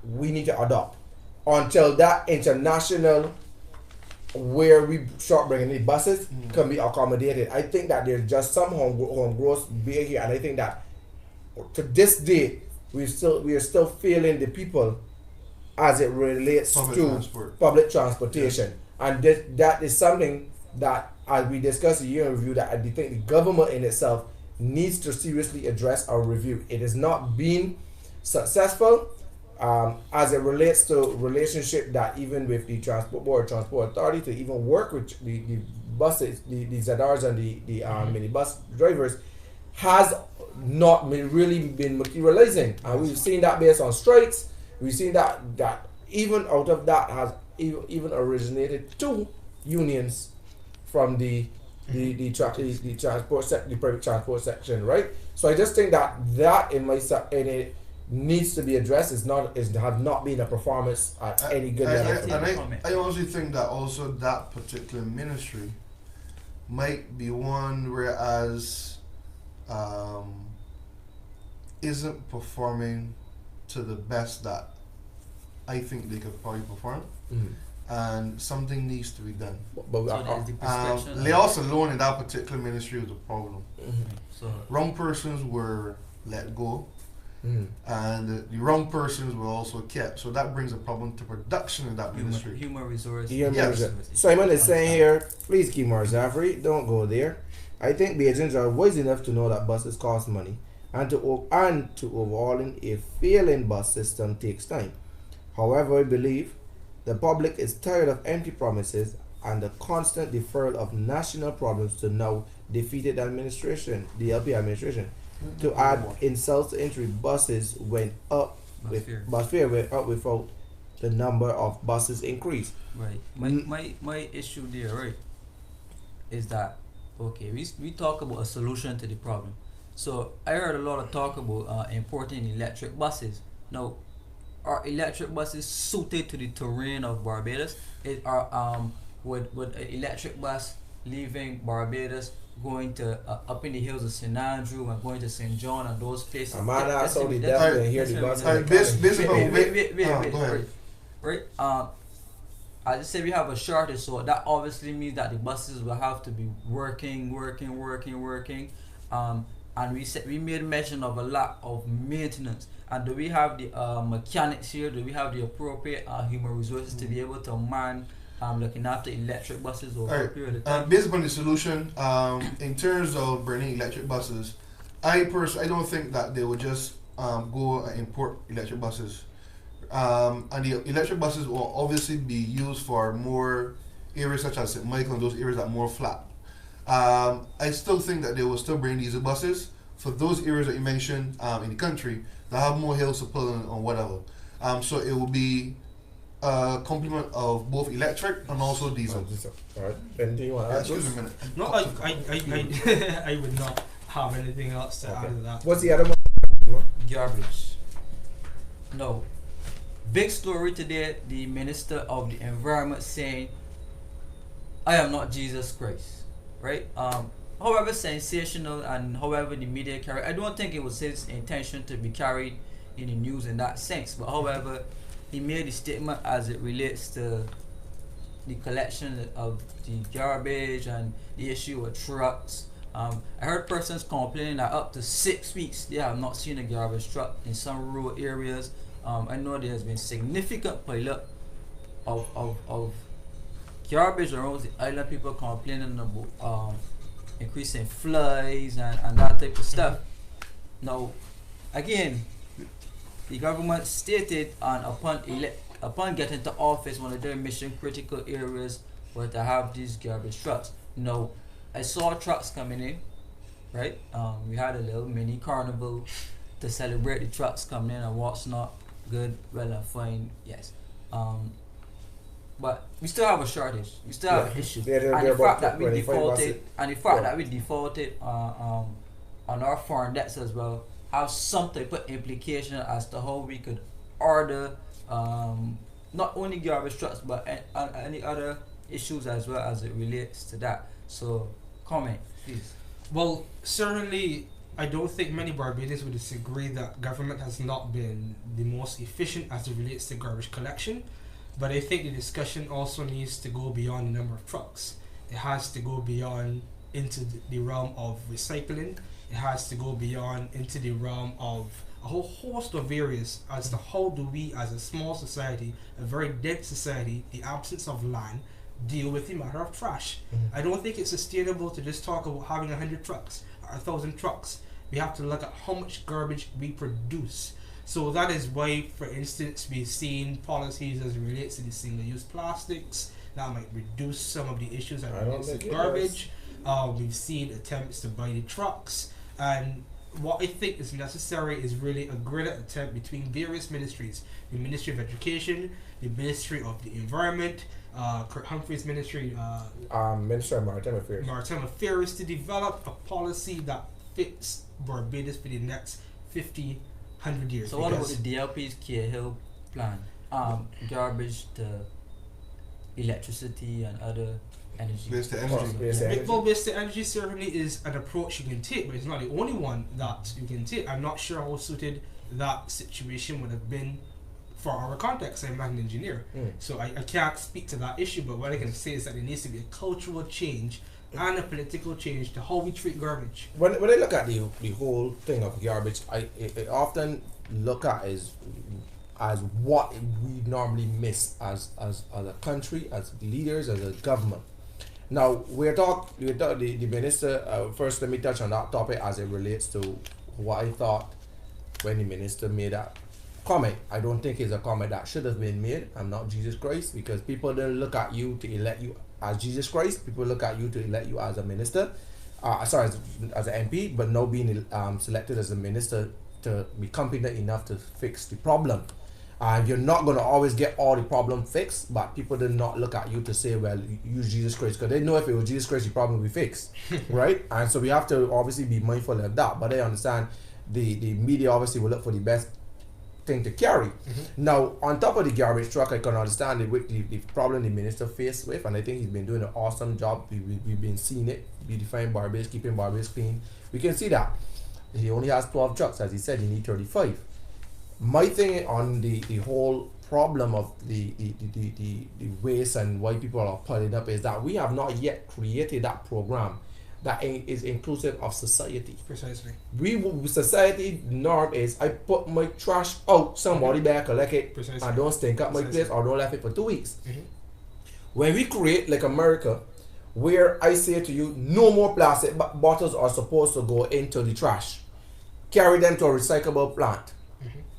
we need to adopt until that international where we start bringing the buses can be accommodated. I think that there's just some home growth being here, and I think that to this day we are still failing the people as it relates to public transportation, and that is something that, as we discussed a year in review, that I think the government in itself needs to seriously address or review. It has not been successful. As it relates to relationship that even with the transport board, transport authority, to even work with the buses, the ZRs and the minibus drivers, has not really been materializing. And we've seen that based on strikes. We've seen that even out of that has even originated 2 unions from the the private transport section, right? So I just think that in it needs to be addressed. Has not been a performance at any good level. I honestly think that also that particular ministry might be one whereas isn't performing to the best that I think they could probably perform, and something needs to be done. But So there's the perception. Laos alone in that particular ministry was a problem. So Wrong persons were let go, and the wrong persons were also kept. So that brings a problem to production in that ministry. human resources. Yes. Simon is saying here, please keep Marzafri, don't go there. I think Bajans are wise enough to know that buses cost money, and to overhauling a failing bus system takes time. However, I believe the public is tired of empty promises and the constant deferral of national problems to now defeated administration, the LP administration. To add insults to injury, buses went up bus fare went up without the number of buses increased. Right. My issue there, right, is that okay, we talk about a solution to the problem. So I heard a lot of talk about importing electric buses. Now, are electric buses suited to the terrain of Barbados? Would an electric bus leaving Barbados going to up in the hills of St. Andrew and going to St. John and those places? I might not saw the that's- devil and hear the bus. Wait. I just say we have a shortage, so that obviously means that the buses will have to be working. And we made mention of a lot of maintenance. And do we have the mechanics here? Do we have the appropriate human resources to be able to man looking after electric buses over a period of time? Based upon the solution, in terms of burning electric buses, I don't think that they would just go and import electric buses. And the electric buses will obviously be used for more areas such as St. Michael and those areas that are more flat. I still think that they will still bring diesel buses for those areas that you mentioned in the country that have more hills to pull on whatever. So it will be a complement of both electric and also diesel. Alright, anything you want to add? Excuse me a minute. No, I would not have anything else to add to that. What's the other one? Garbage. No. Big story today, the Minister of the Environment saying, I am not Jesus Christ. Right? However sensational and however the media carry, I don't think it was his intention to be carried in the news in that sense. But however, he made the statement as it relates to the collection of the garbage and the issue of trucks. I heard persons complaining that up to 6 weeks they have not seen a garbage truck in some rural areas. I know there has been significant pileup of garbage around the island. People complaining about increasing floods and that type of stuff. Now, again, the government stated upon getting to office, one of their mission critical areas was to have these garbage trucks. Now, I saw trucks coming in, right? We had a little mini carnival to celebrate the trucks coming in and what's not. Good, well and fine, yes. But we still have a shortage. We still have an issue. And the fact that we defaulted on our foreign debts as well have some type of implication as to how we could order not only garbage trucks but any other issues as well as it relates to that. So comment, please. Well, certainly I don't think many Barbadians would disagree that government has not been the most efficient as it relates to garbage collection, but I think the discussion also needs to go beyond the number of trucks. It has to go beyond into the realm of recycling. It has to go beyond into the realm of a whole host of areas as to how do we as a small society, a very dense society, the absence of land, deal with the matter of trash. I don't think it's sustainable to just talk about having 100 trucks or 1,000 trucks. We have to look at how much garbage we produce. So that is why, for instance, we've seen policies as it relates to the single-use plastics that might reduce some of the issues that relates to garbage. We've seen attempts to buy the trucks, and what I think is necessary is really a greater attempt between various ministries: the Ministry of Education, the Ministry of the Environment, Humphrey's ministry, Minister of Maritime Affairs. Maritime Affairs, to develop a policy that fits Barbados for the next 50, 100 years. So what about Because the DLP's Cahill plan? Garbage to electricity and other energy. Waste the Of course, energy. waste the energy. Well, waste energy certainly is an approach you can take, but it's not the only one that you can take. I'm not sure how suited that situation would have been for our context. I'm not an engineer, so I can't speak to that issue, but what I can say is that there needs to be a cultural change and a political change to how we treat garbage. When I look at the whole thing of garbage, I often look at as what we normally miss as a country, as leaders, as a government. Now the minister. First, let me touch on that topic as it relates to what I thought when the minister made that comment. I don't think it's a comment that should have been made. I'm not Jesus Christ, because people don't look at you to elect you as Jesus Christ. People look at you to elect you as a minister, as an MP, but now being selected as a minister to be competent enough to fix the problem. You're not going to always get all the problem fixed, but people did not look at you to say, well, use Jesus Christ, because they know if it was Jesus Christ, the problem will be fixed, right? And so we have to obviously be mindful of that, but I understand the media obviously will look for the best thing to carry. Now, on top of the garbage truck, I can understand the problem the minister faced with, and I think he's been doing an awesome job. We've been seeing it, beautifying Barbados, keeping Barbados clean. We can see that. He only has 12 trucks, as he said, he needs 35. My thing on the whole problem of the waste and why people are piling up is that we have not yet created that program that is inclusive of society. Precisely. Society norm is I put my trash out, somebody better collect it, Precisely. and don't stink up my Precisely. place or don't left it for 2 weeks. When we create like America, where I say to you, no more plastic bottles are supposed to go into the trash, carry them to a recyclable plant.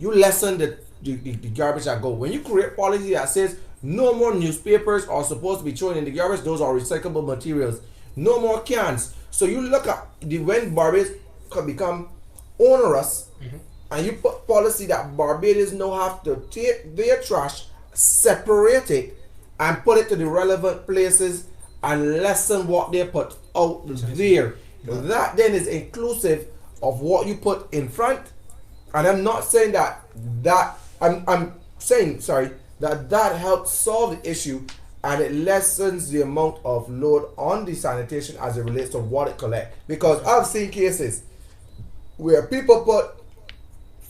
You lessen the garbage that go. When you create policy that says no more newspapers are supposed to be thrown in the garbage, those are recyclable materials. No more cans. So you look at when Barbados could become onerous, and you put policy that Barbadians now have to take their trash, separate it, and put it to the relevant places and lessen what they put out there. That then is inclusive of what you put in front. And I'm not saying I'm saying that helps solve the issue, and it lessens the amount of load on the sanitation as it relates to what it collects. Because I've seen cases where people put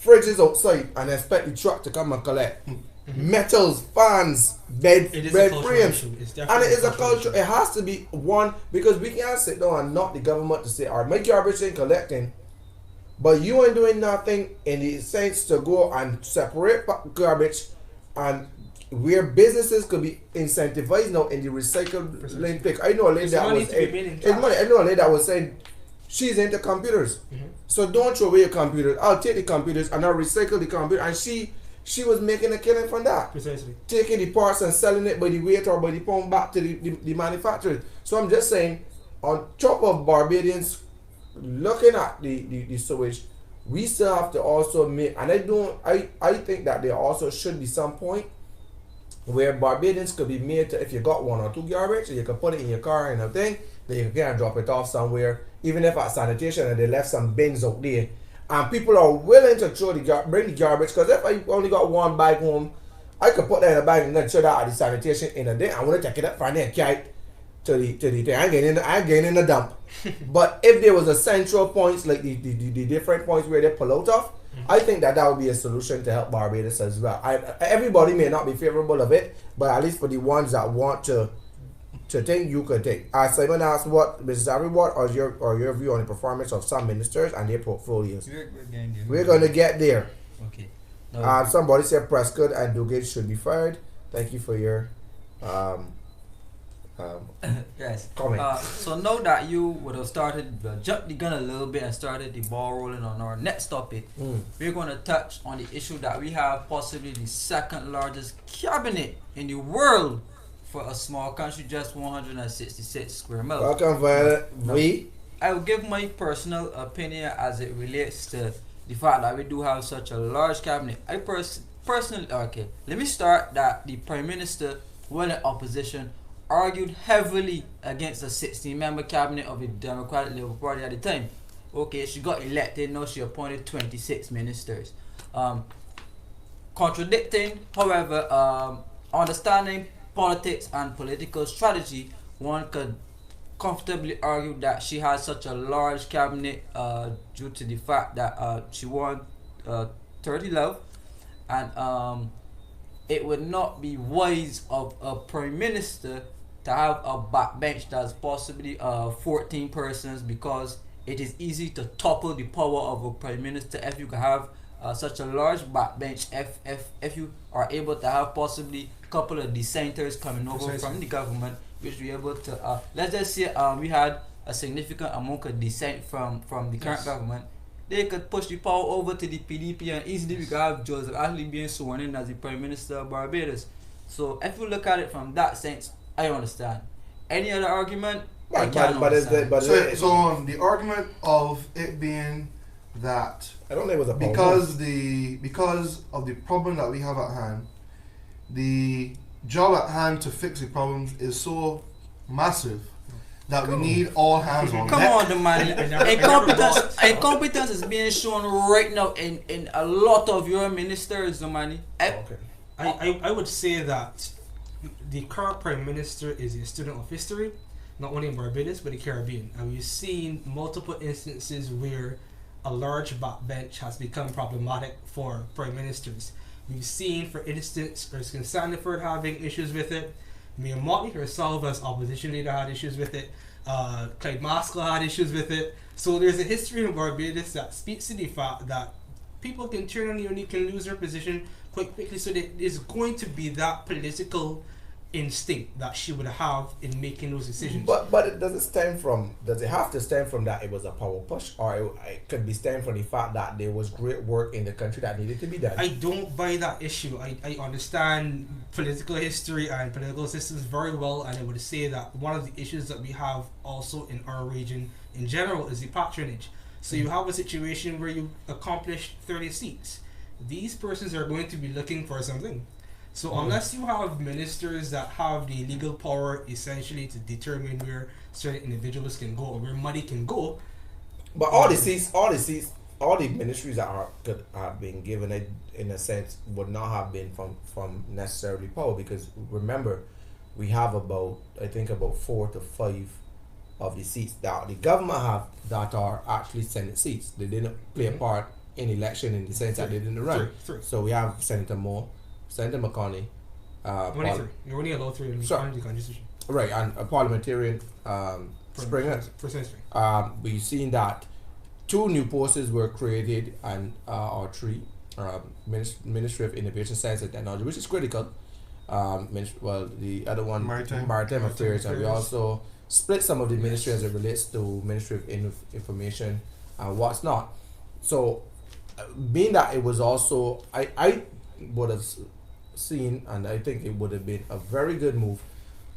fridges outside and expect the truck to come and collect metals, fans, bed frames, and it is a culture. It has to be one, because we can't sit down and knock the government to say, all right, my garbage ain't collecting, but you ain't doing nothing in the sense to go and separate garbage, and where businesses could be incentivized now in the recycling thing. I know a lady that was I know a lady that was saying she's into computers. So don't throw away your computers. I'll take the computers and I'll recycle the computer, and she was making a killing from that. Precisely. Taking the parts and selling it by the weight or by the pound back to the manufacturers. So I'm just saying, on top of Barbadians looking at the sewage, we still have to also make, and I think that there also should be some point where Barbadians could be made to, if you got 1 or 2 garbage, you can put it in your car and everything, then you can drop it off somewhere, even if at sanitation and they left some bins out there, and people are willing to bring the garbage, because if I only got 1 bag home, I could put that in a bag and then throw that at the sanitation in a day. I want to take it up from there and carry it to the thing. I getting in the dump. But if there was a central points, like the different points where they pull out of, I think that would be a solution to help Barbados as well. Everybody may not be favorable of it, but at least for the ones that want to think, you could think. Simon asked, what, Mrs. Avery, what are your view on the performance of some ministers and their portfolios? We're going to get there. Okay. Somebody said Prescott and Duguid should be fired. Thank you for your yes. comment. So now that you would have jumped the gun a little bit and started the ball rolling on our next topic, we're going to touch on the issue that we have possibly the second largest cabinet in the world for a small country, just 166 square miles. Welcome, Violet. I will give my personal opinion as it relates to the fact that we do have such a large cabinet. I personally, okay, let me start that the Prime Minister when the opposition argued heavily against the 16-member cabinet of the Democratic Labour Party at the time. Okay, she got elected, now she appointed 26 ministers. Contradicting, however, understanding politics and political strategy, one could comfortably argue that she had such a large cabinet due to the fact that she won 30 love, and it would not be wise of a prime minister to have a backbench that's possibly 14 persons, because it is easy to topple the power of a prime minister if you can have such a large backbench, if you are able to have possibly a couple of dissenters coming over from the government, which we able to let's just say we had a significant amount of dissent from the current government. They could push the power over to the PDP, and easily we could have Joseph actually being sworn in as the Prime Minister of Barbados. So if you look at it from that sense, I understand. Any other argument? I can't understand. So the argument of it being that I don't think it was a because of the problem that we have at hand, the job at hand to fix the problems is so massive that we need all hands on Come deck. on, the money. Incompetence is being shown right now in a lot of your ministers, the money. Okay. I would say that the current Prime Minister is a student of history, not only in Barbados but the Caribbean, and we've seen multiple instances where a large backbench has become problematic for Prime Ministers. We've seen, for instance, Erskine Sandiford having issues with it. Mia Motley herself as opposition leader had issues with it. Clyde Maskell had issues with it. So there's a history in Barbados that speaks to the fact that people can turn on you and you can lose their position quite quickly. So there's going to be that political instinct that she would have in making those decisions. But it does it have to stem from that it was a power push, or it could be stem from the fact that there was great work in the country that needed to be done? I don't buy that issue. I understand political history and political systems very well, and I would say that one of the issues that we have also in our region in general is the patronage. So you have a situation where you accomplish 30 seats. These persons are going to be looking for something. So unless you have ministers that have the legal power essentially to determine where certain individuals can go or where money can go. But all the ministries that could have been given it in a sense would not have been from necessarily power, because remember, we have about 4 to 5 of the seats that the government have that are actually Senate seats. They didn't play a part in election in the sense that they didn't run. Three. So we have Senator Moore, Senator McConney, You're only allowed 3 in the constitution. Right, and a parliamentarian, Springer. We've seen that 2 new posts were created, and or 3, Ministry of Innovation, Science and Technology, which is critical. The other one, Maritime Affairs, and we also split some of the ministry as it relates to Ministry of Information and what's not. So, being that it was also, I would have seen, and I think it would have been a very good move,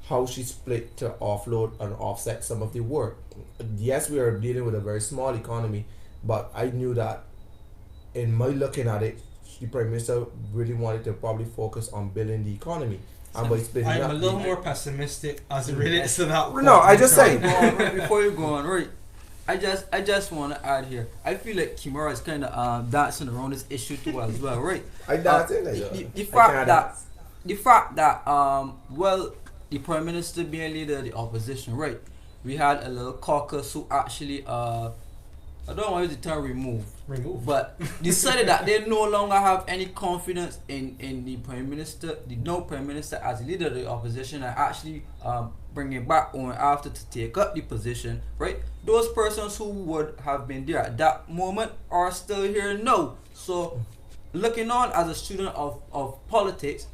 how she split to offload and offset some of the work. Yes, we are dealing with a very small economy, but I knew that in my looking at it, the Prime Minister really wanted to probably focus on building the economy. And by splitting I'm a little more pessimistic as it relates to that. No, I just say before you go on, right? I just want to add here. I feel like Kimura is kind of dancing around this issue too as well, right? The fact that the Prime Minister being leader of the opposition, right? We had a little caucus who actually I don't want to use the term remove, but decided that they no longer have any confidence in the Prime Minister, the no Prime Minister as leader of the opposition, and actually bring it back on after to take up the position, right? Those persons who would have been there at that moment are still here now. So, looking on as a student of politics,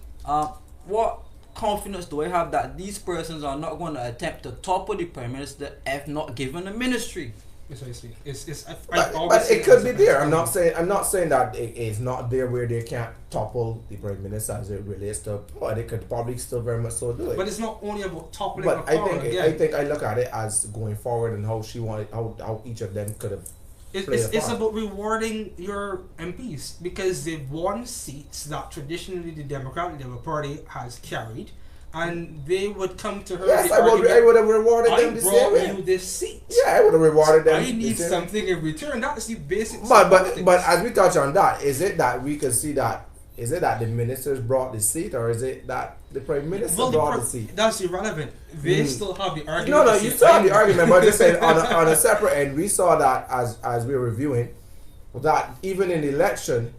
what confidence do I have that these persons are not going to attempt to topple the Prime Minister if not given a ministry? Precisely. But it could be there. I'm not saying that it is not there where they can't topple the Prime Minister as it relates to, but they could probably still very much so do it. But it's not only about toppling. But I think I look at it as going forward and how she wanted, how each of them could have. It's about rewarding your MPs because they've won seats that traditionally the Democratic Labour Party has carried, and they would come to her. Yes, with the I argument, would have rewarded I them the same brought way. you this seat. Yeah, I would have rewarded them. I need the same. something in return. That's the basic. But as we touch on that, is it that we can see that? Is it that the ministers brought the seat, or is it that the prime minister brought the seat? That's irrelevant. They still have the argument. No, to you say, still have the I- argument, but just saying on a separate end, we saw that as we were reviewing that even in the election,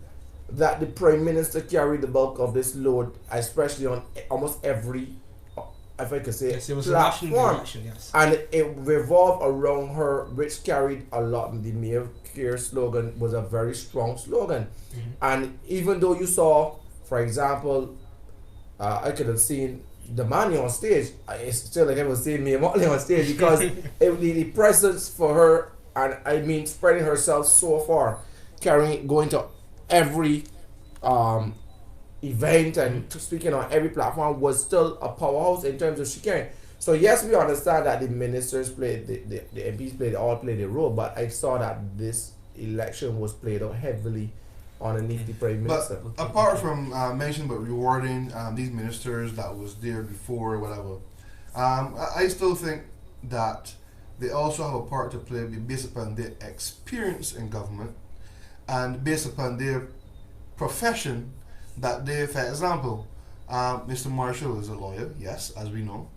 that the prime minister carried the bulk of this load, especially on almost every, if I could say, Yes, it was a national platform, election. Yes. and it revolved around her, which carried a lot. The Mayor Care slogan was a very strong slogan. And even though you saw, for example, I could have seen the man on stage, it's still like I was seeing me Motley on stage because the presence for her, and I mean spreading herself so far, going to every event and speaking on every platform was still a powerhouse in terms of she carrying. So yes, we understand that the ministers played, the MPs all played a role, but I saw that this election was played out heavily underneath the prime minister. But apart from mentioning about rewarding these ministers that was there before or whatever, I still think that they also have a part to play based upon their experience in government and based upon their profession that they, for example, Mr. Marshall is a lawyer, yes, as we know.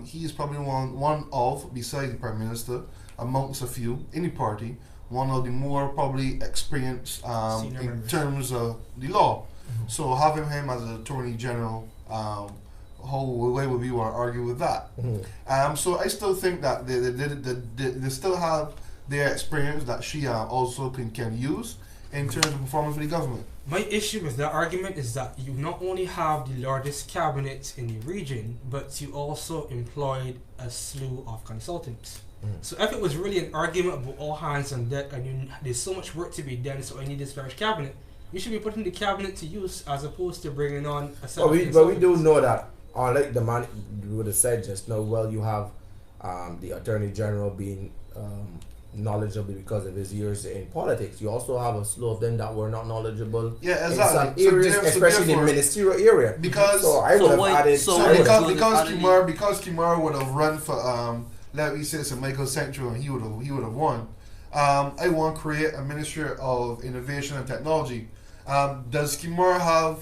He is probably one of, besides the Prime Minister, amongst a few in the party, one of the more probably experienced Senior in members. terms of the law. So having him as an Attorney General, how way would we want to argue with that? So I still think that they still have their experience that she also can use in terms of performance for the government. My issue with that argument is that you not only have the largest cabinet in the region, but you also employed a slew of consultants. So if it was really an argument about all hands on deck and there's so much work to be done, so I need this large cabinet, you should be putting the cabinet to use as opposed to bringing on a set of But we do consultants. know that, unlike the man would have said just now, well, you have the Attorney General being knowledgeable because of his years in politics. You also have a slew of them that were not knowledgeable Yeah, in exactly. some areas, So especially in the therefore, ministerial area. because So I So would have why- added. so I So why would have- Joseph Kimar would have run for let me say St. Michael Central and he would have won. I want to create a Ministry of Innovation and Technology. Does Kimar have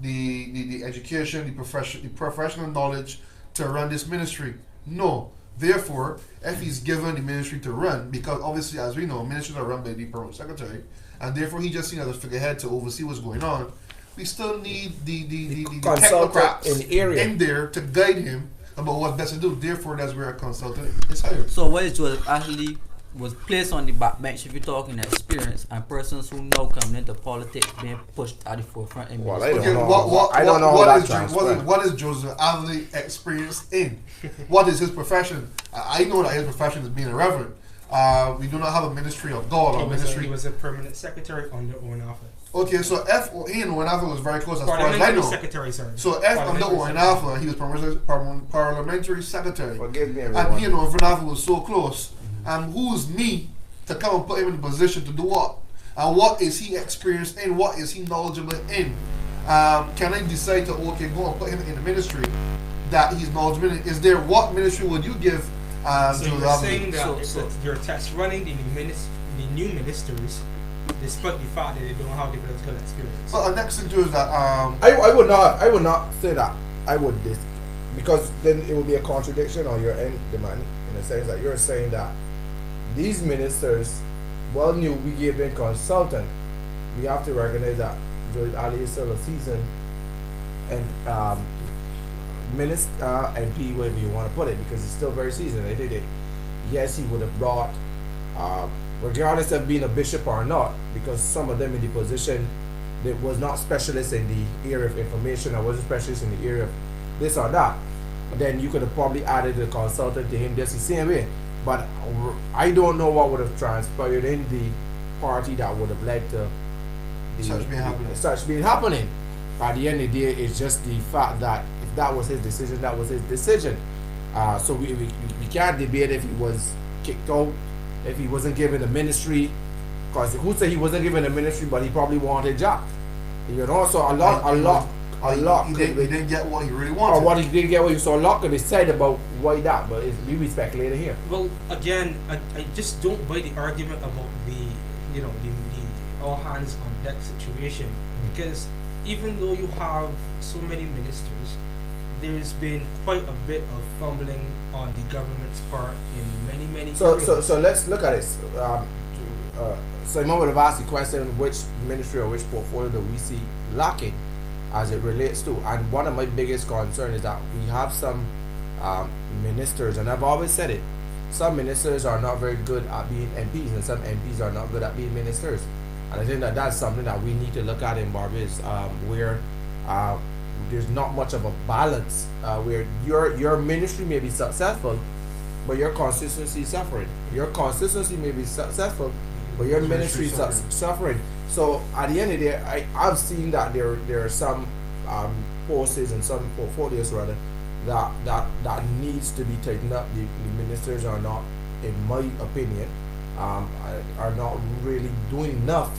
the education, the professional knowledge to run this ministry? No. Therefore, if he's given the ministry to run, because obviously as we know, ministries are run by the permanent secretary, and therefore he just seen as a figurehead to oversee what's going on, we still need the consultant technocrats in the area. in there to guide him about what's best to do. Therefore, that's where a consultant is hired. So what is Joseph actually was placed on the backbench if you're talking experience and persons who now coming into politics being pushed at the forefront in Well, I ministry. don't know. I don't know how what that is transpired. what is Joseph Avley experienced in? What is his profession? I know that his profession is being a reverend. We do not have a ministry of God or He ministry. was a permanent secretary under Owen Alpha. Okay, so if he and Wanafa was very close as far as I Parliamentary know. secretary, sorry. So if under Parliamentary Wanafa, he was parliamentary secretary. Forgive me, And everyone. he and Wanafa was so close. Who's me to come and put him in a position to do what? And what is he experienced in? What is he knowledgeable in? Can I decide to go and put him in a ministry that he's knowledgeable in? Is there, what ministry would you give So Joe you're Lovely? saying that So- you're test running the new ministers, despite the fact that they don't have the political experience. But the next thing too is that I would not say that. I would this because then it would be a contradiction on your end, the man, in the sense that you're saying that these ministers well knew we gave them consultant. We have to recognize that Joel Ali is still a seasoned and minister, MP, whatever you want to put it, because he's still very seasoned. I did it. Yes, he would have brought, regardless of being a bishop or not, because some of them in the position that was not specialists in the area of information or wasn't specialists in the area of this or that. Then you could have probably added a consultant to him just the same way. But I don't know what would have transpired in the party that would have led to such being happening. At the end of the day, it's just the fact that if that was his decision, that was his decision. So we can't debate if he was kicked out, if he wasn't given a ministry, because who said he wasn't given a ministry, but he probably wanted a job. You know, so a lot a lot he could didn't get what he really or wanted. what he didn't get what you saw. A lot could be said about why that, but we speculating here. Well, again, I just don't buy the argument about the all hands on deck situation, because even though you have so many ministers, there's been quite a bit of fumbling on the government's part in many areas. So let's look at this. Simon would have asked the question, which ministry or which portfolio do we see lacking as it relates to? And one of my biggest concerns is that we have some ministers, and I've always said it, some ministers are not very good at being MPs, and some MPs are not good at being ministers. And I think that that's something that we need to look at in Barbados, where there's not much of a balance, where your ministry may be successful, but your consistency is suffering. Your consistency may be successful, but your ministry is suffering. So at the end of the day, I've seen that there are some posts and some portfolios rather that needs to be taken up. The ministers are not, in my opinion, are not really doing enough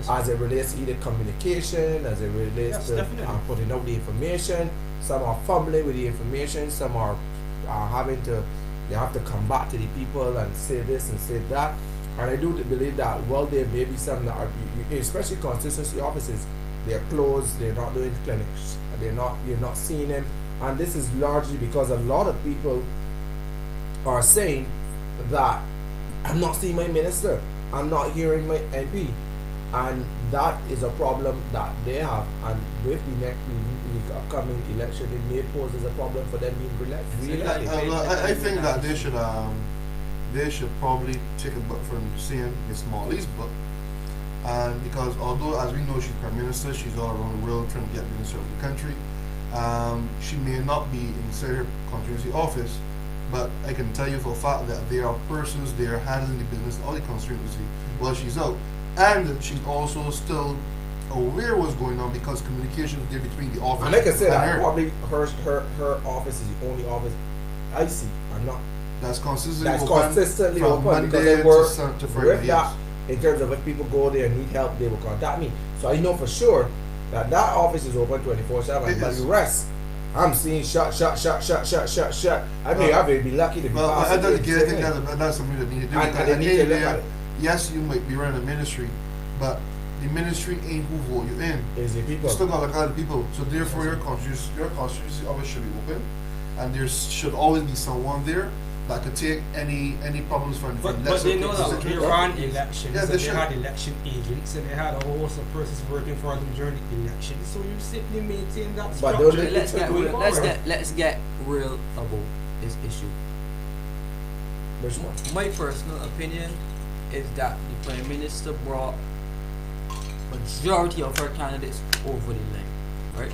as it relates to either communication, as it relates to putting out the information. Some are fumbling with the information. Some are they have to come back to the people and say this and say that. And I do believe that while there may be some that are, especially consistency offices, they're closed, they're not doing clinics, you're not seeing them. And this is largely because a lot of people are saying that I'm not seeing my minister, I'm not hearing my MP, and that is a problem that they have. And with the next upcoming election, it may pose as a problem for them being re-elected. I think that they should probably take a book from seeing Miss Molly's book, and because although as we know she's prime minister, she's all around the world trying to get minister of the country. She may not be inside her constituency office, but I can tell you for a fact that there are persons there handling the business of the constituency while she's out, and she's also still aware what's going on because communication is there between the office. And like I said, her. probably her office is the only office I see. I'm not. That's consistently From open Monday because they were to Friday. with that. In terms of if people go there and need help, they will contact me. So I know for sure that office is open 24/7. But the rest, I'm seeing shut. I mean, I would be lucky to be. Well, I think that's something that need to do. And they need to look at it. Yes, you might be running a ministry, but the ministry ain't who vote you in. Is the people? You still got to look at the people. So therefore, your constituency always should be open, and there should always be someone there that could take any problems from. But they know that they ran elections, yeah, and they should. had election agents, and they had a whole host of persons working for them during the election. So you simply maintain that But structure. Let's get real about this issue. Which one? My personal opinion is that the Prime Minister brought majority of her candidates over the line, right?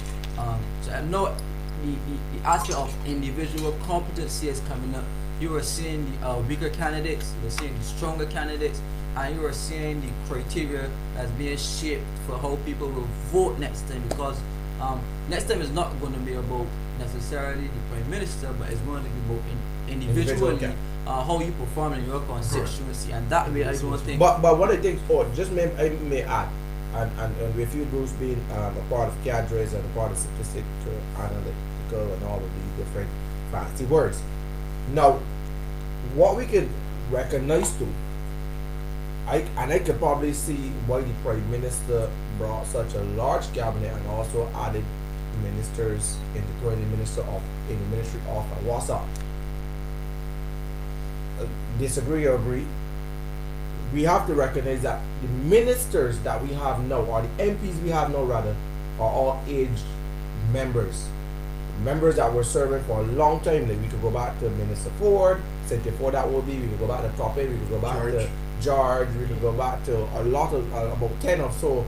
So I know the aspect of individual competency is coming up. You are seeing the weaker candidates, you are seeing the stronger candidates, and you are seeing the criteria that's being shaped for how people will vote next time. Because next time is not going to be about necessarily the Prime Minister, but it's going to be about individually how you perform in your constituency, and that way I don't think. But what I think, I may add, and with you, Bruce, being a part of cadres and a part of statistical, analytical, and all of the different fancy words. Now, what we can recognize too, I could probably see why the Prime Minister brought such a large cabinet and also added ministers in the ministry of WhatsApp. Disagree or agree? We have to recognize that the ministers that we have now, or the MPs we have now rather, are all aged members that were serving for a long time. Like we could go back to Minister Ford, Cynthia Ford, that would be. We could go back to Toppin, we could go back to George, we could go back to a lot of about 10 or so.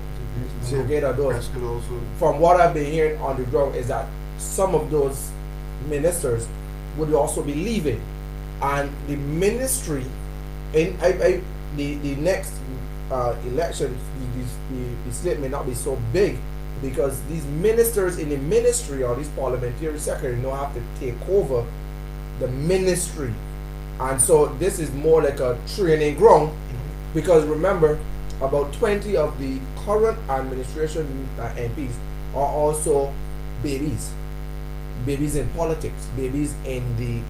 From what I've been hearing on the ground is that some of those ministers would also be leaving, and the ministry in the next election, the slate may not be so big, because these ministers in the ministry or these parliamentary secretaries now have to take over the ministry, and so this is more like a training ground, because remember, about 20 of the current administration MPs are also babies, babies in politics, babies in the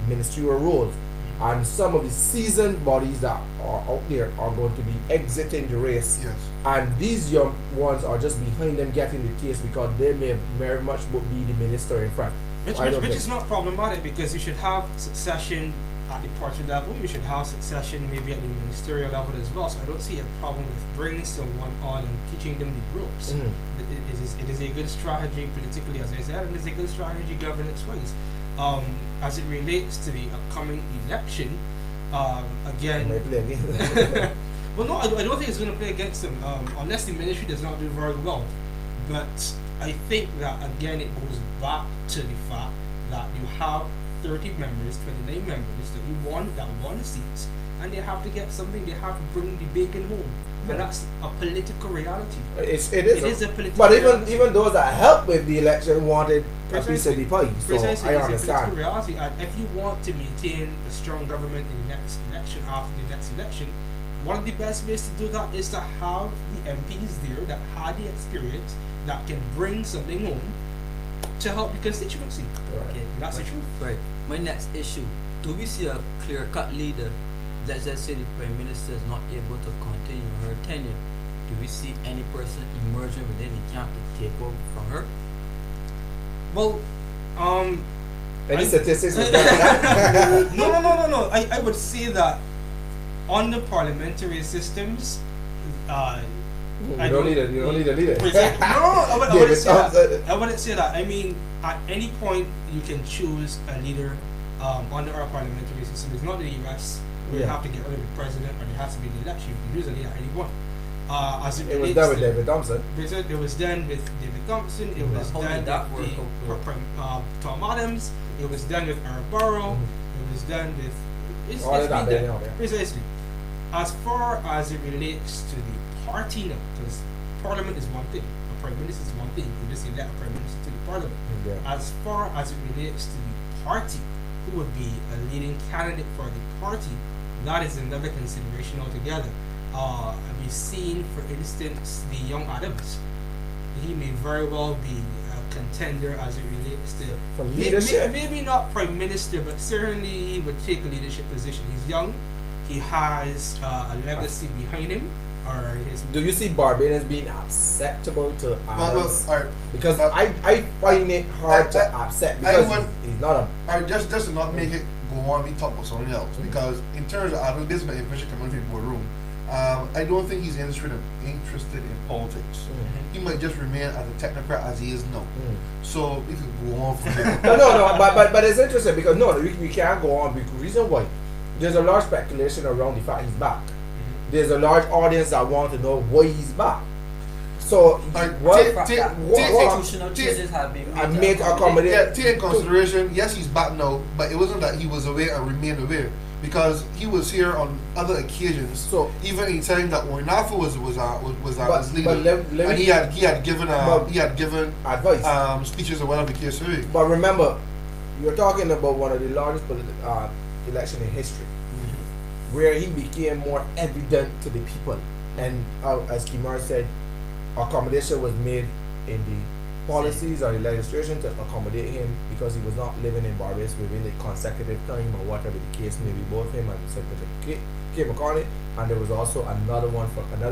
ministerial roles, and some of the seasoned bodies that are out there are going to be exiting the race. Yes. And these young ones are just behind them getting the case because they may very much be the minister in front. Which is not problematic because you should have succession at the party level, you should have succession maybe at the ministerial level as well. So I don't see a problem with bringing someone on and teaching them the ropes. It is a good strategy politically, as I said, and it's a good strategy governance-wise. As it relates to the upcoming election, again. Well, no, I don't think it's going to play against them unless the ministry does not do very well. But I think that again it goes back to the fact that you have 30 members, 29 members that won seats, and they have to get something. They have to bring the bacon home, and that's a political reality. It is a political. But reality. even those that helped with the election wanted a piece of the pie. So Precisely, I it's a understand. political reality, and if you want to maintain a strong government in the next election, after the next election, one of the best ways to do that is to have the MPs there that had the experience that can bring something home to help the constituency. Right. Okay, That's the truth. Right. My next issue: do we see a clear-cut leader? Let's just say the Prime Minister is not able to continue her tenure. Do we see any person emerging within the camp to take over from her? Well, Any statistics with that? no. I would say that on the parliamentary systems, You don't need a leader. I David wouldn't say that. Thompson. I wouldn't say that. I mean, at any point you can choose a leader under our parliamentary system. It's not the US where you Yeah. have to get rid of the president or there has to be the election. You can use a leader at any point. As It was relates done with to- David Thompson. It was done with David Thompson. It was How done did that with work Tom Adams. It was done with Aaron Burrow. Mhm. It was done with. It's All of been that, done. yeah, yeah. Precisely. As far as it relates to the party now, because Parliament is one thing, a Prime Minister is one thing. You just elect a Prime Minister to the Parliament. Yeah. As far as it relates to the party, who would be a leading candidate for the party, that is another consideration altogether. We've seen, for instance, the young Adams. He may very well be a contender as it relates to For leadership? Maybe not Prime Minister, but certainly he would take a leadership position. He's young. He has a legacy behind him, or his. Do you see Barbadians being acceptable to Adams? Alright. Because Uh, I find it hard to accept because want- he's not a. Alright, just to not make it go on, we talk about something else. Because in terms of Adams, this is my impression coming from the boardroom. I don't think he's interested in politics. He might just remain as a technocrat as he is now. So we could go on from there. No, but it's interesting because we can't go on. Because reason why, there's a large speculation around the fact he's back. There's a large audience that want to know why he's back. So Like, what? Constitutional changes have been I made made to accommodate. Yeah, take in consideration, yes, he's back now, but it wasn't that he was away and remained away. Because he was here on other occasions. So Even in time that Oinafa was leader, let and me he had given advice. speeches or whatever the case may be. But remember, you're talking about one of the largest election in history, where he became more evident to the people. And as Kimar said, accommodation was made in the policies or the legislation to accommodate him because he was not living in Barbados within the consecutive time or whatever the case may be, both him and Senator Kim McCartney, and there was also another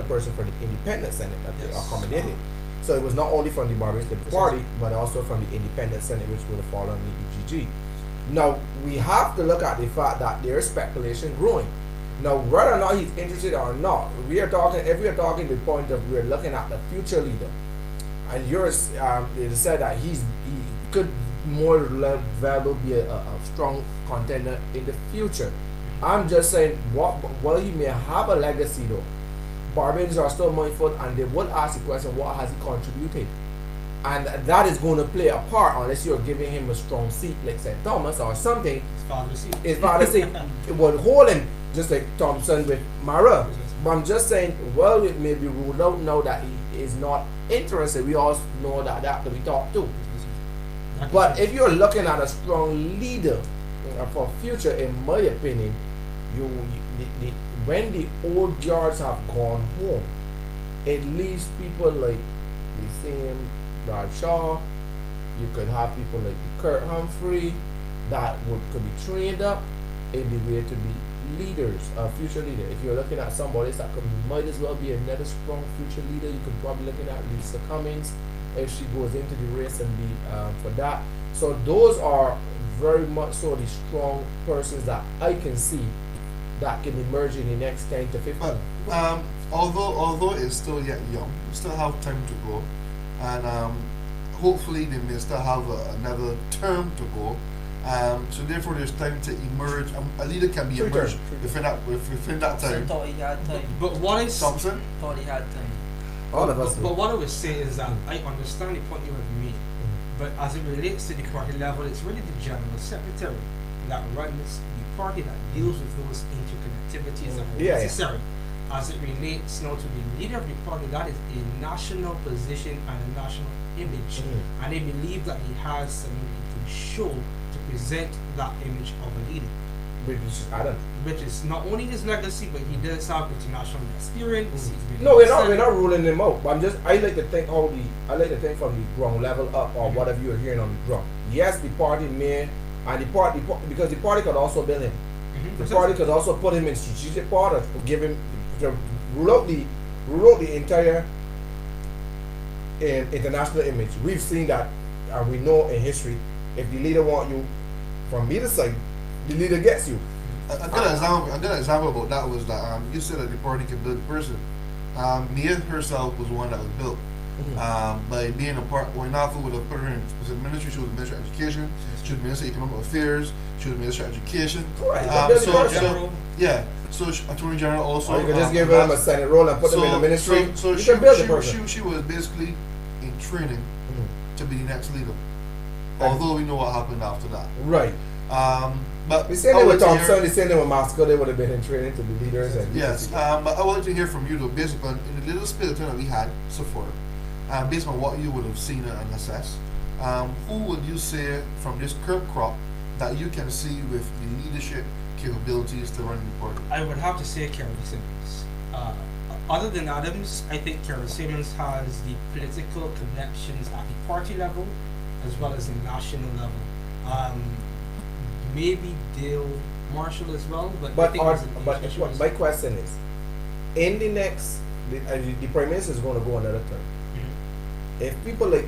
person for the Independent Senate that they accommodated. So it was not only from the Barbados Liberal Party, but also from the Independent Senate, which would have fallen under the EGG. Now we have to look at the fact that there is speculation growing. Now, whether or not he's interested or not, if we are talking the point of we're looking at the future leader, and yours, it is said that he could more valuable be a strong contender in the future. I'm just saying, while he may have a legacy though, Barbadians are still mindful and they will ask the question, what has he contributed? And that is going to play a part unless you're giving him a strong seat like St. Thomas or something. His father's seat. It would hold him, just like Thompson with Mara. But I'm just saying, well, it may be ruled out now that he is not interested. We all know that to be talked to. But if you're looking at a strong leader for future, in my opinion, when the old guards have gone home, it leaves people like the same Brad Shaw, You could have people like Kurt Humphrey that could be trained up in the way to be leaders, future leader. If you're looking at somebody that might as well be another strong future leader, you could probably looking at Lisa Cummings if she goes into the race and be for that. So those are very much so the strong persons that I can see that can emerge in the next 10 to 15. But although it's still yet young, we still have time to go, and hopefully they may still have another term to go. So therefore, there's time to emerge. A leader can be emerged within that So time. thought he had time. But what I Thompson. Thought he had time. All of us. but what I would say is that I understand the point you have made, but as it relates to the party level, it's really the general secretary that runs the party that deals with those interconnectivities that are Yeah, yeah. necessary. As it relates now to the leader of the party, that is a national position and a national image, and I believe that he has something he can show to present that image of a leader, which is not only his legacy, but he does have international experience. He's been No, in we're the not. We're Senate. not ruling them out. But I like to think from the ground level up, or whatever you're hearing on the ground. Yes, the party may, and the party because the party could also build him. The party could also put him in strategic part or give him to rule out the entire international image. We've seen that, and we know in history, if the leader want you from either side, the leader gets you. A good example about that was that you said that the party can build a person. Nia herself was one that was built. By being a part, when Nafu would have put her in specific ministry, she was Minister of Education, she was Minister of Economic Affairs, she was Minister of Education. Right. So Attorney General also. Or you could just give them a Senate role and put them in the ministry. So you she, can build the person. she was basically in training to be the next leader. Although we know what happened after that. Right. But The same I thing would with like to Thompson, hear- the same thing with Masco, they would have been in training to be leaders. And Yes, but I would like to hear from you though, based upon in the little split of time that we had so far, based on what you would have seen and assessed, who would you say from this current crop that you can see with the leadership capabilities to run the party? I would have to say Karen Simmons. Other than Adams, I think Karen Simmons has the political connections at the party level as well as the national level. Maybe Dale Marshall as well, but I think there's an issue. my question is, in the next, the Prime Minister is going to go another term. If people like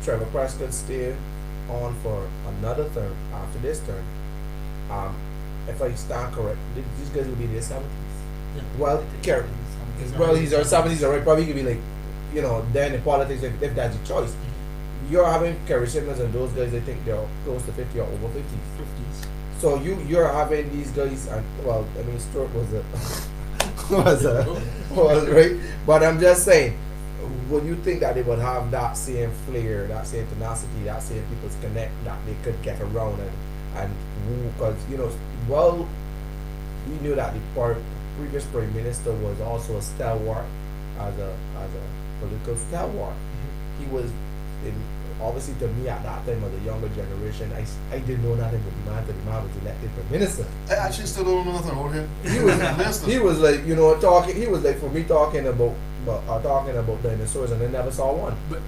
Trevor Prescott stay on for another term after this term, if I stand correct, these guys will be in their 70s. Yeah. Well, Karen, he's our 70s already. Probably could be like, then in politics, if that's your choice. You're having Kerry Simmons and those guys, I think they're close to 50 or over 50. 50s. So you're having these guys, and Stuart was right. But I'm just saying, would you think that they would have that same flair, that same tenacity, that same people's connect that they could get around and because we knew that the previous Prime Minister was also a stalwart as a political stalwart. He was obviously to me at that time as a younger generation, I didn't know nothing but the man was elected Prime Minister. I actually still don't know nothing about him. He was like, talking. He was like for me talking about dinosaurs, and I never saw one. But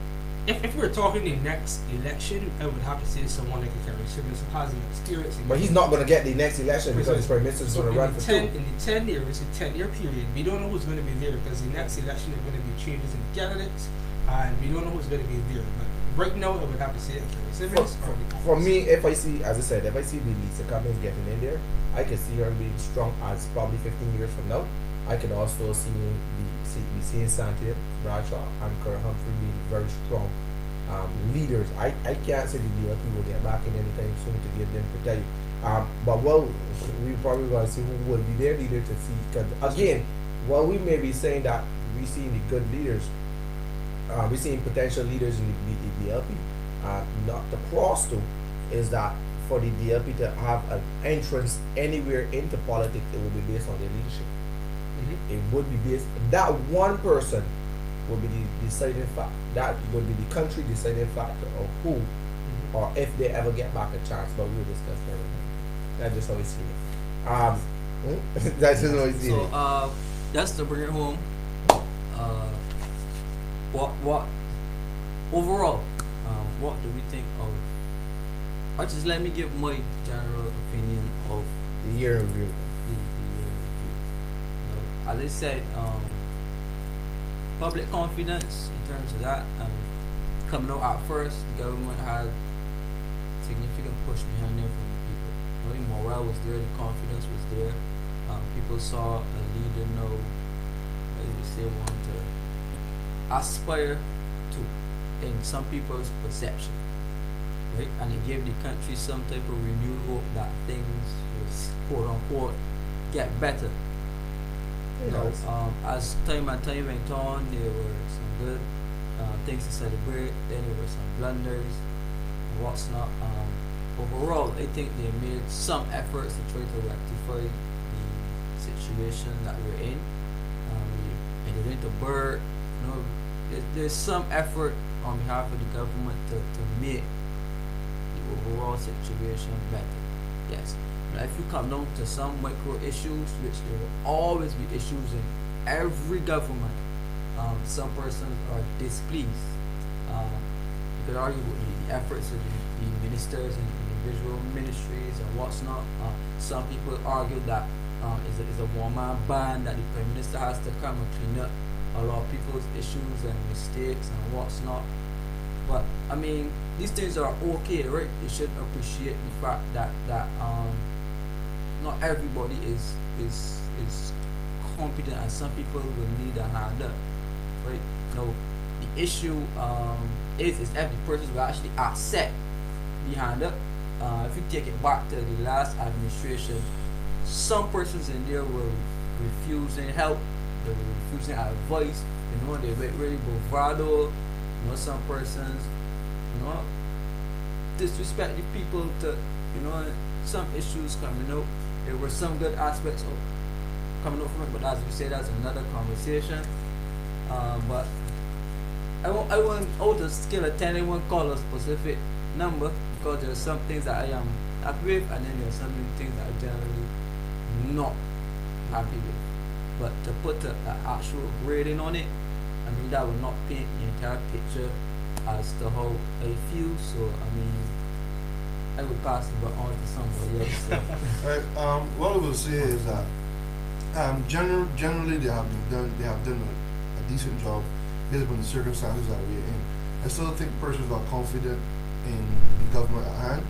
if we're talking the next election, I would have to say someone like Karen Simmons who has an experience. But he's not going to get the next election because the Prime Minister is going to run for 2. In the 10 years, the 10-year period, we don't know who's going to be there because the next election is going to be changes in candidates, and we don't know who's going to be there. But right now, I would have to say Karen Simmons. For me, if I see the Lisa Cummings getting in there, I could see her being strong as probably 15 years from now. I could also see seeing Santia, Bradshaw, and Kurt Humphrey being very strong leaders. I can't say the DLP will get back in anytime soon to give them to tell you. But we probably going to see who would be their leader to see. Because again, while we may be saying that we see the good leaders, we're seeing potential leaders in the DLP. Not the cross to is that for the DLP to have an entrance anywhere into politics, it will be based on their leadership. It would be based. That one person would be the deciding factor. That would be the country deciding factor of who or if they ever get back a chance. But we'll discuss that. That's just how we see it. That's just how we see it. So just to bring it home, what overall, what do we think of? Or just let me give my general opinion of The year in review. the year review. As I said, public confidence in terms of that. Coming out at first, the government had significant push behind them from the people. The morale was there, the confidence was there. People saw a leader know, as we say, want to aspire to, in some people's perception, right? And it gave the country some type of renewed hope that things was quote unquote get better. You know, as time and time went on, there were some good things to celebrate. Then there were some blunders and what's not. Overall, I think they made some efforts to try to rectify the situation that we're in. We entered into birth. You know, there's some effort on behalf of the government to make the overall situation better. Yes. But if you come down to some micro issues, which there will always be issues in every government, some persons are displeased. You could argue with the efforts of the ministers and individual ministries and what's not. Some people argue that it's a one-man band that the Prime Minister has to come and clean up a lot of people's issues and mistakes and what's not. But I mean, these things are okay, right? You should appreciate the fact that not everybody is competent, and some people will need a hand up, right? Now, the issue is if the person will actually accept the hand up. If you take it back to the last administration, some persons in there were refusing help, they were refusing advice. You know, they were really bravado. You know, some persons, you know, disrespect the people to, you know, some issues coming out. There were some good aspects of coming out from it, but as we say, that's another conversation. But I won't out of scale of 10, I won't call a specific number, because there are some things that I am happy with, and then there are some things that I'm generally not happy with. But to put an actual grading on it, I mean, that will not paint the entire picture as to how I feel. So I mean, I would pass it on to somebody else. So. Right. What I will say is that generally they have done a decent job based upon the circumstances that we're in. I still think persons are confident in the government at hand.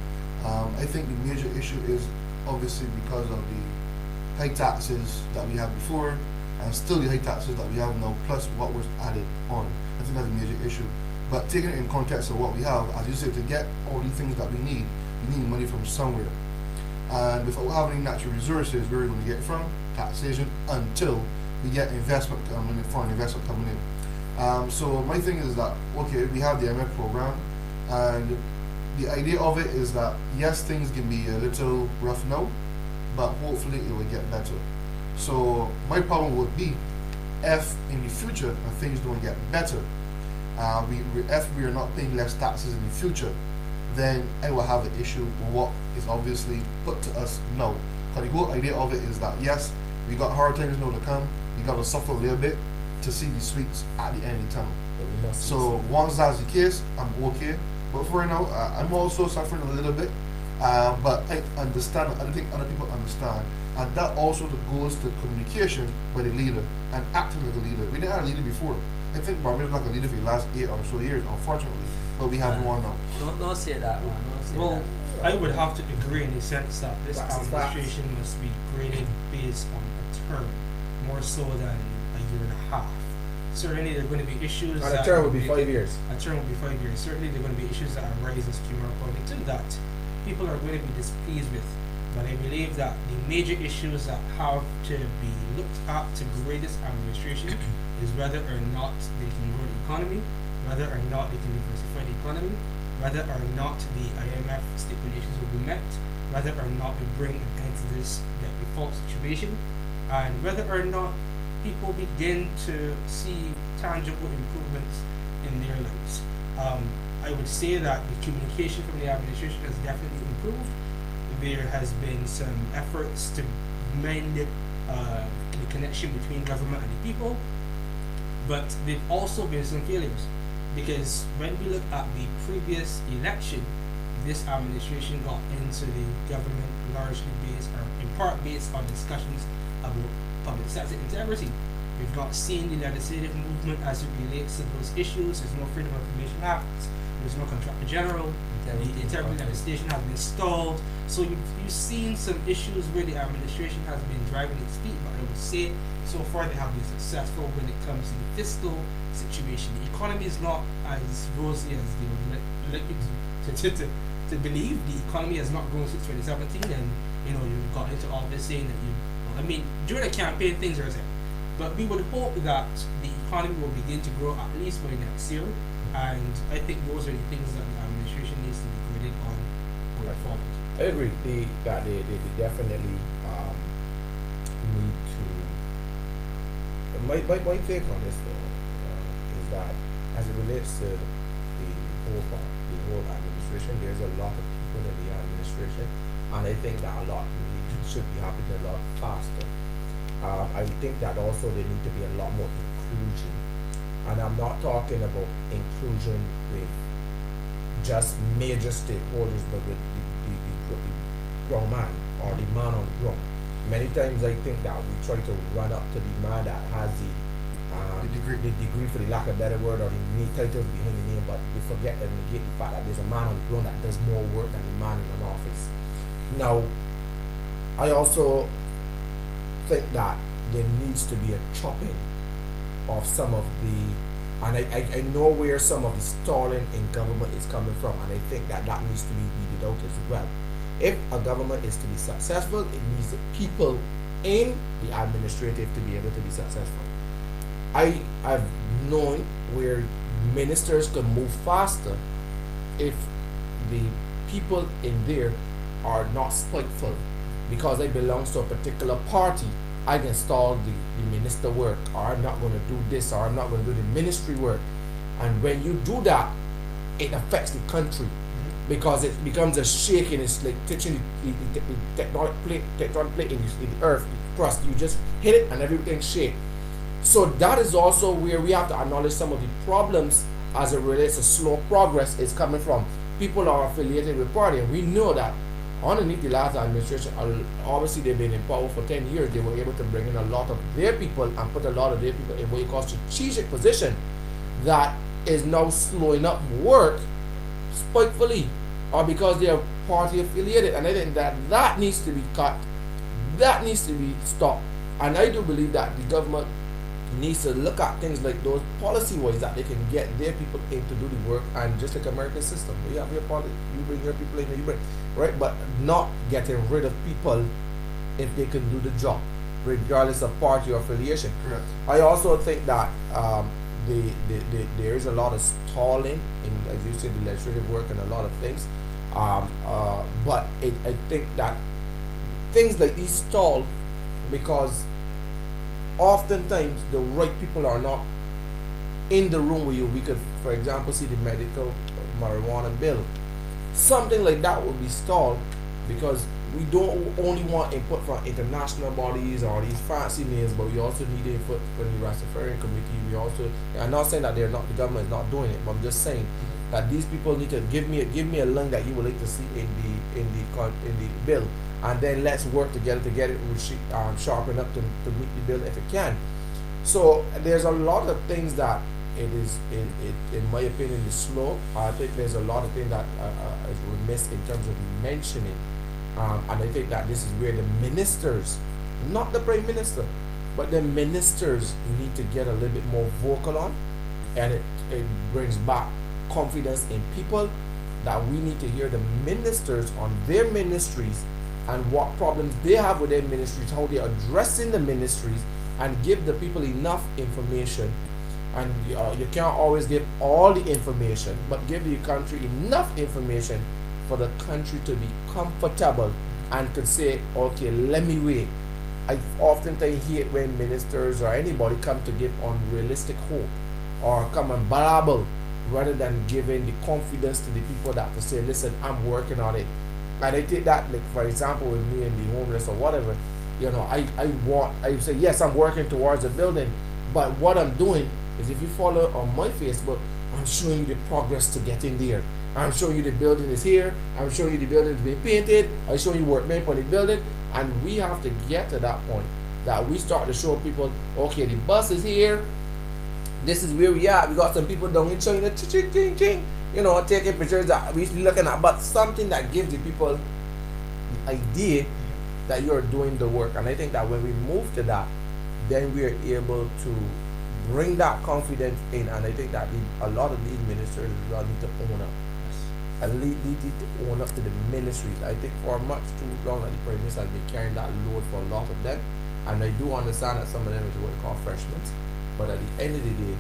I think the major issue is obviously because of the high taxes that we had before, and still the high taxes that we have now, plus what was added on. I think that's a major issue. But taking it in context of what we have, as you said, to get all the things that we need money from somewhere. And without having natural resources, where are we going to get it from? Taxation, until we get investment coming in, foreign investment coming in. So my thing is that, okay, we have the MF program, and the idea of it is that, yes, things can be a little rough now, but hopefully it will get better. So my problem would be if in the future things don't get better, if we are not paying less taxes in the future, then I will have an issue with what is obviously put to us now. Because the whole idea of it is that, yes, we got hard times now to come, we got to suffer a little bit to see the sweets at the end of the tunnel. So once that's the case, I'm okay. But for right now, I'm also suffering a little bit. But I understand, I don't think other people understand. And that also goes to communication by the leader and acting like a leader. We didn't have a leader before. I think Barbados was like a leader for the last 8 or so years, unfortunately. But we have one now. Don't say that, man. Don't say Well, that. I would have to agree in the sense that this administration must be graded based on a term, more so than a year and a half. Certainly, there are going to be issues. And a term would be 5 years. A term will be 5 years. Certainly, there are going to be issues that arise as human according to that. People are going to be displeased with. But I believe that the major issues that have to be looked at to grade this administration is whether or not they can grow the economy, whether or not they can diversify the economy, whether or not the IMF stipulations will be met, whether or not we bring an end to this debt default situation, and whether or not people begin to see tangible improvements in their lives. I would say that the communication from the administration has definitely improved. There has been some efforts to mend the connection between government and the people, but there have also been some failures. because when we look at the previous election, this administration got into the government largely based, or in part based on discussions about public sector integrity. We've not seen the legislative movement as it relates to those issues. There's no Freedom of Information Act, there's no Contractor General, the integrity legislation has been stalled. So you've seen some issues where the administration has been driving its feet, but I would say so far they have been successful when it comes to the fiscal situation. The economy is not as rosy as they would like you to believe. The economy has not grown since 2017, and you got into office saying that during the campaign things are set. But we would hope that the economy will begin to grow at least by next year, and I think those are the things that the administration needs to be graded on going forward. I agree. That they definitely need to. My take on this though is that as it relates to the whole administration, there's a lot of people in the administration, and I think that a lot should be happening a lot faster. I think that also there need to be a lot more inclusion, and I'm not talking about inclusion with just major stakeholders, but with the ground man or the man on the ground. Many times I think that we try to run up to the man that has the degree, for the lack of a better word, or the neat titles behind the name, but we forget and negate the fact that there's a man on the ground that does more work than the man in an office. Now, I also think that there needs to be a chopping of some of the, and I know where some of the stalling in government is coming from, and I think that needs to be weeded out as well. If a government is to be successful, it needs the people in the administrative to be able to be successful. I've known where ministers can move faster if the people in there are not spiteful because they belong to a particular party. I can stall the minister work, or I'm not going to do this, or I'm not going to do the ministry work. And when you do that, it affects the country because it becomes a shaking. It's like touching the tectonic plate in the earth, the crust. You just hit it and everything shake. So that is also where we have to acknowledge some of the problems as it relates to slow progress is coming from. People are affiliated with party, and we know that underneath the last administration, obviously they've been in power for 10 years. They were able to bring in a lot of their people and put a lot of their people in what you call strategic position that is now slowing up work spitefully or because they are party affiliated. And I think that needs to be cut. That needs to be stopped. And I do believe that the government needs to look at things like those policy-wise that they can get their people in to do the work, and just like American system, you have your party, you bring your people in, you bring, right? But not getting rid of people if they can do the job, regardless of party or affiliation. Correct. I also think that there is a lot of stalling in, as you said, the legislative work and a lot of things. But I think that things like these stall because oftentimes the right people are not in the room with you. We could, for example, see the medical marijuana bill. Something like that would be stalled because we don't only want input from international bodies or these fancy names, but we also need input from the Rastafarian committee. We also, I'm not saying that the government is not doing it, but I'm just saying that these people need to give me a link that you would like to see in the bill, and then let's work together to get it sharpened up to meet the bill if it can. So there's a lot of things that it is in my opinion is slow. I think there's a lot of things that is remiss in terms of mentioning, and I think that this is where the ministers, not the prime minister, but the ministers need to get a little bit more vocal on, and it brings back confidence in people that we need to hear the ministers on their ministries and what problems they have with their ministries, how they're addressing the ministries, and give the people enough information. And you can't always give all the information, but give the country enough information for the country to be comfortable and could say, okay, let me wait. I oftentimes hate when ministers or anybody come to give unrealistic hope or come and babble rather than giving the confidence to the people that to say, listen, I'm working on it. And I take that, like for example, with me and the homeless or whatever, I say, yes, I'm working towards a building, but what I'm doing is, if you follow on my Facebook, I'm showing you the progress to getting there. I'm showing you the building is here. I'm showing you the building is being painted. I'm showing you workmen for the building. And we have to get to that point that we start to show people, okay, the bus is here. This is where we are. We got some people down in China, ching, ching, ching, taking pictures that we should be looking at, but something that gives the people the idea that you're doing the work. And I think that when we move to that, then we are able to bring that confidence in. And I think that a lot of these ministers as well need to own up. And need to own up to the ministries. I think for much too long that the Prime Minister has been carrying that load for a lot of them. And I do understand that some of them is what we call freshmen. But at the end of the day,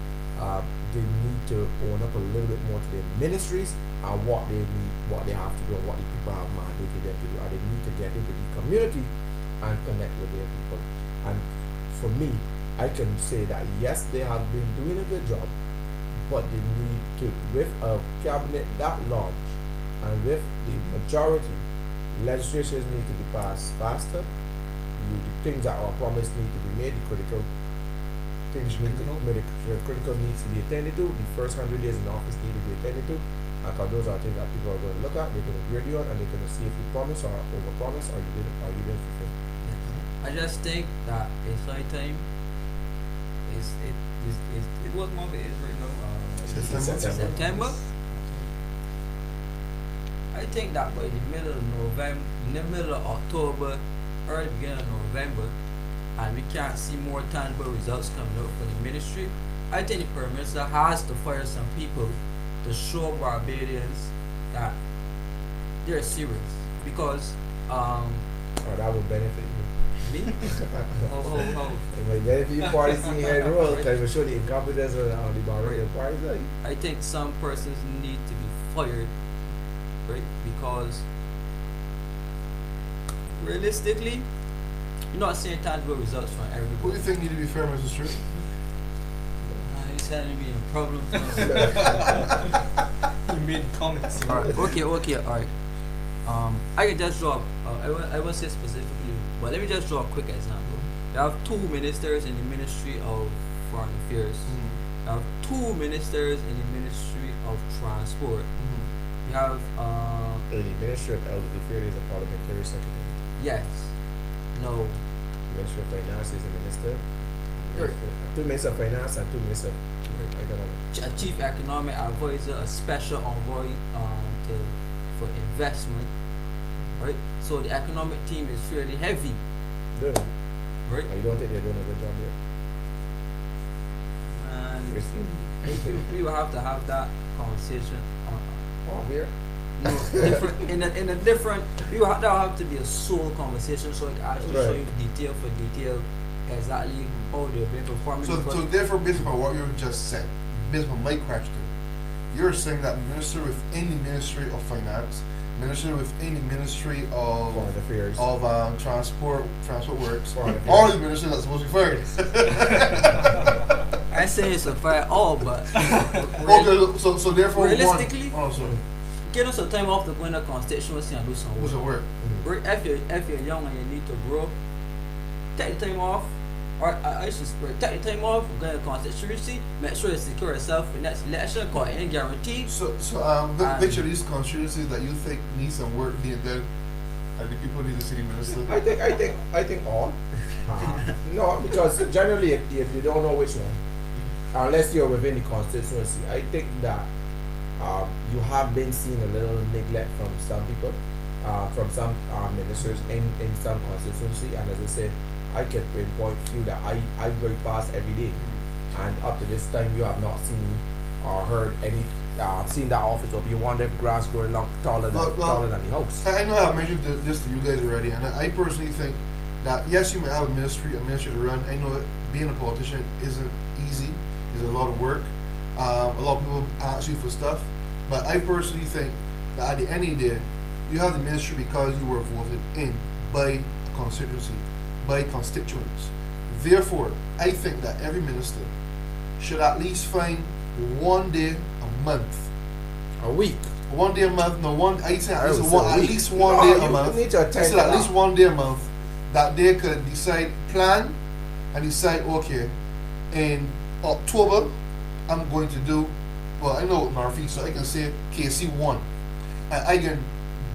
they need to own up a little bit more to their ministries and what they need, what they have to do, and what the people have mandated them to do. And they need to get into the community and connect with their people. And for me, I can say that yes, they have been doing a good job, but they need to, with a cabinet that large and with the majority, legislations need to be passed faster. The things that are promised need to be made. The critical things critical needs to be attended to. The first 100 days in office need to be attended to. Because those are things that people are going to look at. They're going to agree on, and they're going to see if you promise or overpromise, or you didn't fulfill. I just think that it's high time. It was month it is right now. September. I think that by the middle of November, in the middle of October, early beginning of November, and we can't see more tangible results coming out for the ministry, I think the Prime Minister has to fire some people to show Barbadians that they're serious. Because that would benefit you. me? How? It might benefit you parties in head roll, because it will show the incompetence of the Barbadian parties. I think some persons need to be fired, right? Because realistically, you're not seeing tangible results from everybody. Who do you think need to be fair, Mr. Street? He's having me a problem. You made comments. Alright, okay, alright. I can just draw, I won't say specifically, but let me just draw a quick example. You have 2 ministers in the Ministry of Foreign Affairs. You have 2 ministers in the Ministry of Transport. You have, The Ministry of Elderly Affairs is a parliamentary secretary. yes, no, The Ministry of Finance is a minister. Right. 2 ministers of finance and 2 ministers of economic. a chief economic advisor, a special envoy for investment, right? So the economic team is fairly heavy, Yeah. right? You don't think they're doing a good job there? And we will have to have that conversation. Oh, here. No, different, in a different. That will have to be a sole conversation, so I can actually show Right. you detail for detail exactly how they've been performing. So therefore, based upon what you just said, based upon my question, you're saying that minister within the Ministry of Finance, minister within the Ministry of Foreign Affairs. Transport works, Foreign Affairs. all the ministers that's supposed to be fired. I say it's a fire all, but Okay, so therefore, realistically, sorry. get us some time off to go in the constituency and do some Who's work. at work? If you're young and you need to grow, take the time off. Or I should take the time off, go to the constituency, make sure you secure yourself for next election, because it ain't guaranteed. So which of these constituencies that you think need some work being done, and the people need to see the minister? I think all. No, because generally, if you don't know which one, unless you're within the constituency, I think that you have been seeing a little neglect from some people, from some ministers in some constituency, and as I said, I can pinpoint few that I go past every day, and up to this time you have not seen or heard any seen that office, or you wonder if grass growing long taller than the house. I know I've mentioned this to you guys already, and I personally think that yes, you may have a ministry to run. I know that being a politician isn't easy; it's a lot of work. A lot of people ask you for stuff, but I personally think that at the end of the day, you have the ministry because you were voted in by a constituency, by constituents. Therefore, I think that every minister should at least find 1 day a month, A week. 1 day a month. No, one. I say I at least would one. say a At week. least 1 No, day a you month. need to I attend said to at least that. 1 day a month that they could decide, plan, and decide. Okay, in October, I'm going to do well, I know Northeast, so I can say KC 1. And I can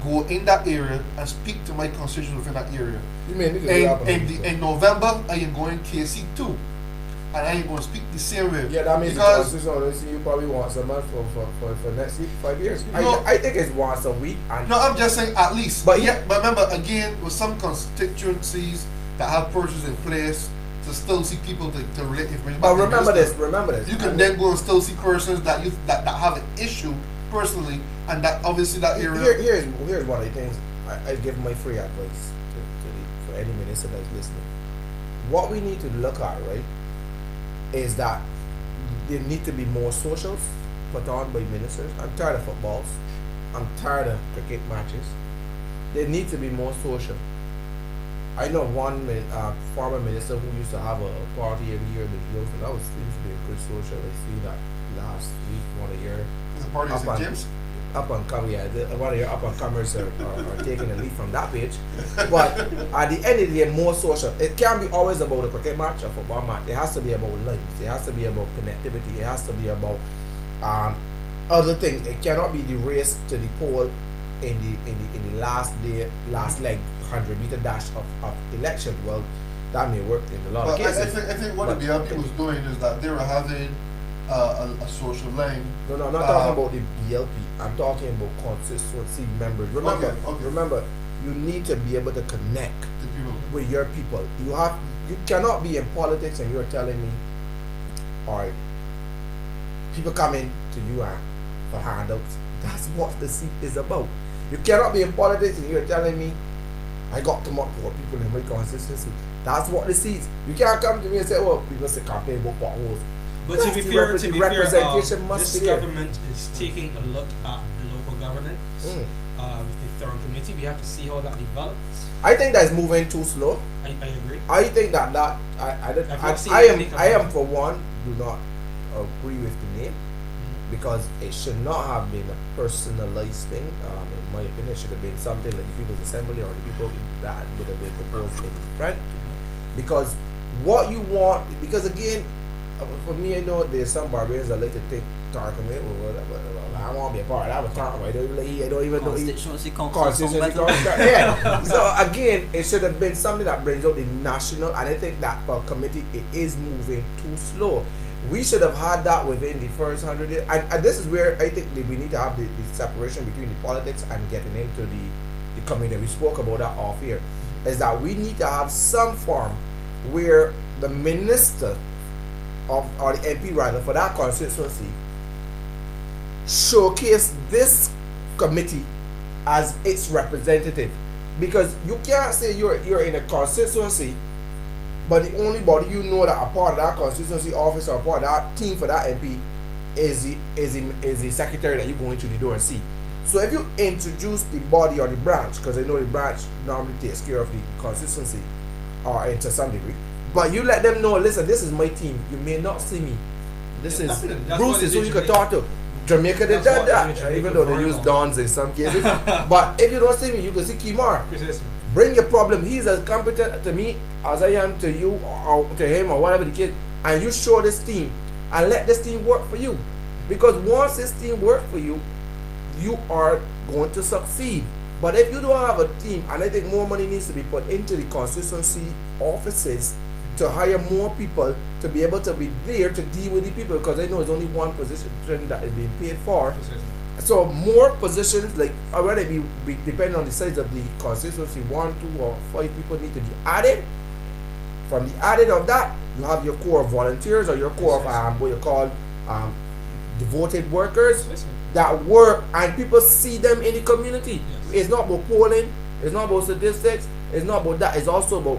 go in that area and speak to my constituents within that area. You mean you can do that, In November, I am going KC 2. And I am going to speak the same way. yeah, that means because because you probably once a month for next week, 5 years. No. I think it's once a week. And no, I'm just saying at least. But But remember, again, with some constituencies that have processes in place to still see people to relate information. but back to their stuff, remember this. you can then go and still see persons that that have an issue personally, and that obviously that area. Here's one of the things I give my free advice for any minister that's listening. What we need to look at, right, is that there need to be more socials put on by ministers. I'm tired of footballs. I'm tired of cricket matches. There need to be more social. I know one former minister who used to have a party every year with youth, and that was seems to be a good social. I see that last week, one of your The party is St. James. up and come, yeah, one of your up and comers are taking a lead from that page. But at the end of the day, more social. It can't be always about a cricket match or football match. It has to be about life. It has to be about connectivity. It has to be about other things. It cannot be the race to the pole in the last leg 100-meter dash of election. Well, that may work in a lot of But cases. I think what the BLP was doing is that they were having a social line. No, I'm not talking about the BLP. I'm talking about constituency members. Remember, Okay. remember, you need to be able to connect The people. with your people. You cannot be in politics and you're telling me, all right, people coming to you for handouts. That's what the seat is about. You cannot be in politics and you're telling me, I got too much for people in my constituency. That's what the seats. You can't come to me and say, well, people say campaign about potholes. But to be That's the fair, representation must this be there. government is taking a look at local governance Mm. with the third committee. We have to see how that develops. I think that's moving too slow. I agree. I think that I've not seen I anything am about it. for one do not agree with the name because it should not have been a personalized thing. In my opinion, it should have been something like the People's Assembly or the people that would have been proposed in front. Because what you want, because again, for me, I know there's some barbarians that like to take Tarkman or whatever. I want to be a part of that with Tarkman. I don't even know. Constituency Constituency Council. Yeah. So again, it should have been something that brings out the national, and I think that for committee it is moving too slow. We should have had that within the first 100 days, and this is where I think that we need to have the separation between the politics and getting into the committee. We spoke about that off here. Is that we need to have some form where the minister or the MP rather for that constituency showcase this committee as its representative, because you can't say you're in a constituency but the only body you know that a part of that constituency office or a part of that team for that MP is the secretary that you go into the door and see. So if you introduce the body or the branch, because I know the branch normally takes care of the constituency or to some degree, but you let them know, listen, this is my team. You may not see me. This is That's Bruce what is they who did you can Jamaica. talk to. Jamaica did That's what that, they did Jamaica even though they for use long. dons in some cases. But if you don't see me, you can see Kimar. Precisely. Bring your problem. He's as competent to me as I am to you or to him or whatever the case. And you show this team and let this team work for you. Because once this team works for you, you are going to succeed. But if you don't have a team, and I think more money needs to be put into the constituency offices to hire more people to be able to be there to deal with the people, because I know it's only one position that is being paid for. Precisely. So more positions, like already be depending on the size of the constituency, 1, 2, or 5 people need to be added. From the added of that, you have your core of volunteers or your core of what you call devoted workers Precisely. that work, and people see them in the community. Yes. It's not about polling, it's not about statistics, it's not about that. It's also about,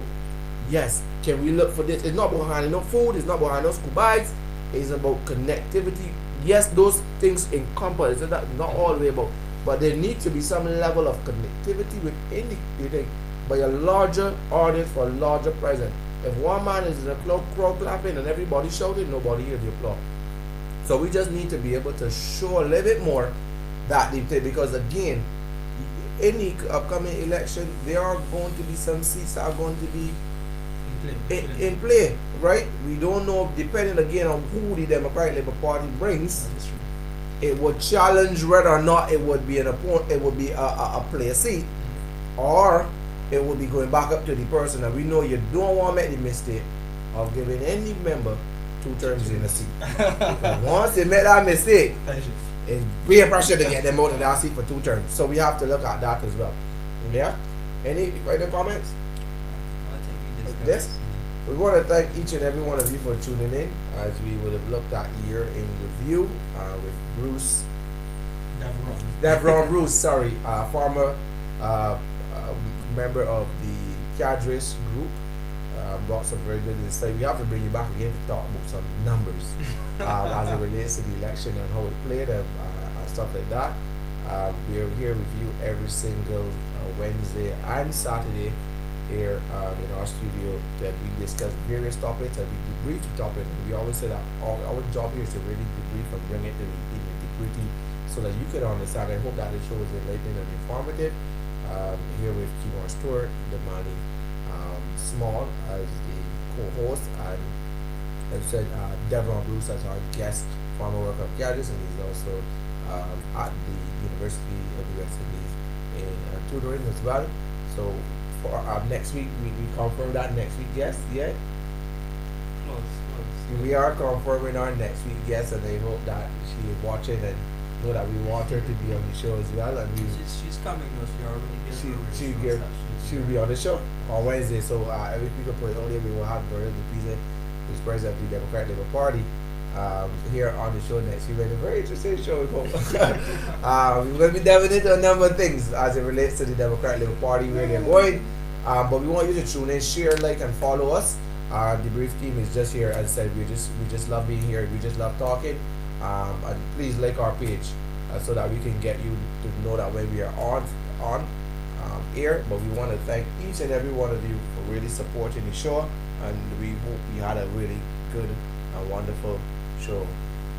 yes, can we look for this? It's not about handing out food, it's not about handing out school bags, it's about connectivity. Yes, those things encompass, it's not all the way about, but there needs to be some level of connectivity within the thing by a larger audience for a larger presence. If one man is in a crowd clapping and everybody shouting, nobody hears the applause. So we just need to be able to show a little bit more that because again, any upcoming election, there are going to be some seats that are going to be in play, right? We don't know, depending again on who the Democratic Labour Party brings. That is true. it would challenge whether or not it would be it would be a play seat, or it would be going back up to the person. And we know you don't want to make the mistake of giving any member 2 terms in a seat. Because once they make that mistake, it's real pressure to get them out of that seat for 2 terms. So we have to look at that as well. Yeah? Any further comments? This? We want to thank each and every one of you for tuning in as we would have looked at year in review with Bruce. Devron Bruce, sorry, former member of the cadres group. Brought some very good insight. We have to bring you back again to talk about some numbers as it relates to the election and how it played and stuff like that. We're here with you every single Wednesday and Saturday here in our studio that we discuss various topics and we debrief the topic. We always say that our job here is to really debrief and bring it to the nitty-gritty so that you can understand. I hope that the show is enlightening and informative. Here with Kimon Stewart, Damani Small as the co-host, and as I said, Devon Bruce as our guest, former worker of Gadgets, and he's also at the University of the West Indies in tutoring as well. So for next week, we confirm that next week guest, yeah? Close. We are confirming our next week guest, and I hope that she is watching and know that we want her to be on the show as well. And She's coming, though. She'll be on the show on Wednesday. So every week put earlier we will have Berlin Dupuis, who's president of the Democratic Labour Party, here on the show next week. A very interesting show. We're going to be delving into a number of things as it relates to the Democratic Labour Party, where they're going. But we want you to tune in, share, like, and follow us. Our DeBrief team is just here. As I said, we just love being here. We just love talking. And please like our page so that we can get you to know that when we are on air. But we want to thank each and every one of you for really supporting the show, and we hope you had a really good and wonderful show.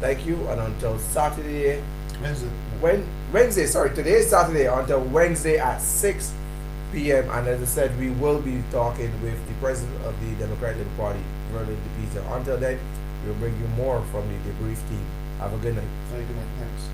Thank you, and until Saturday, Wednesday. Sorry, today is Saturday. Until Wednesday at 6 p.m. And as I said, we will be talking with the president of the Democratic Labour Party, Berlin Dupuis. Until then, we'll bring you more from the DeBrief team. Have a good night. Very good night. Thanks.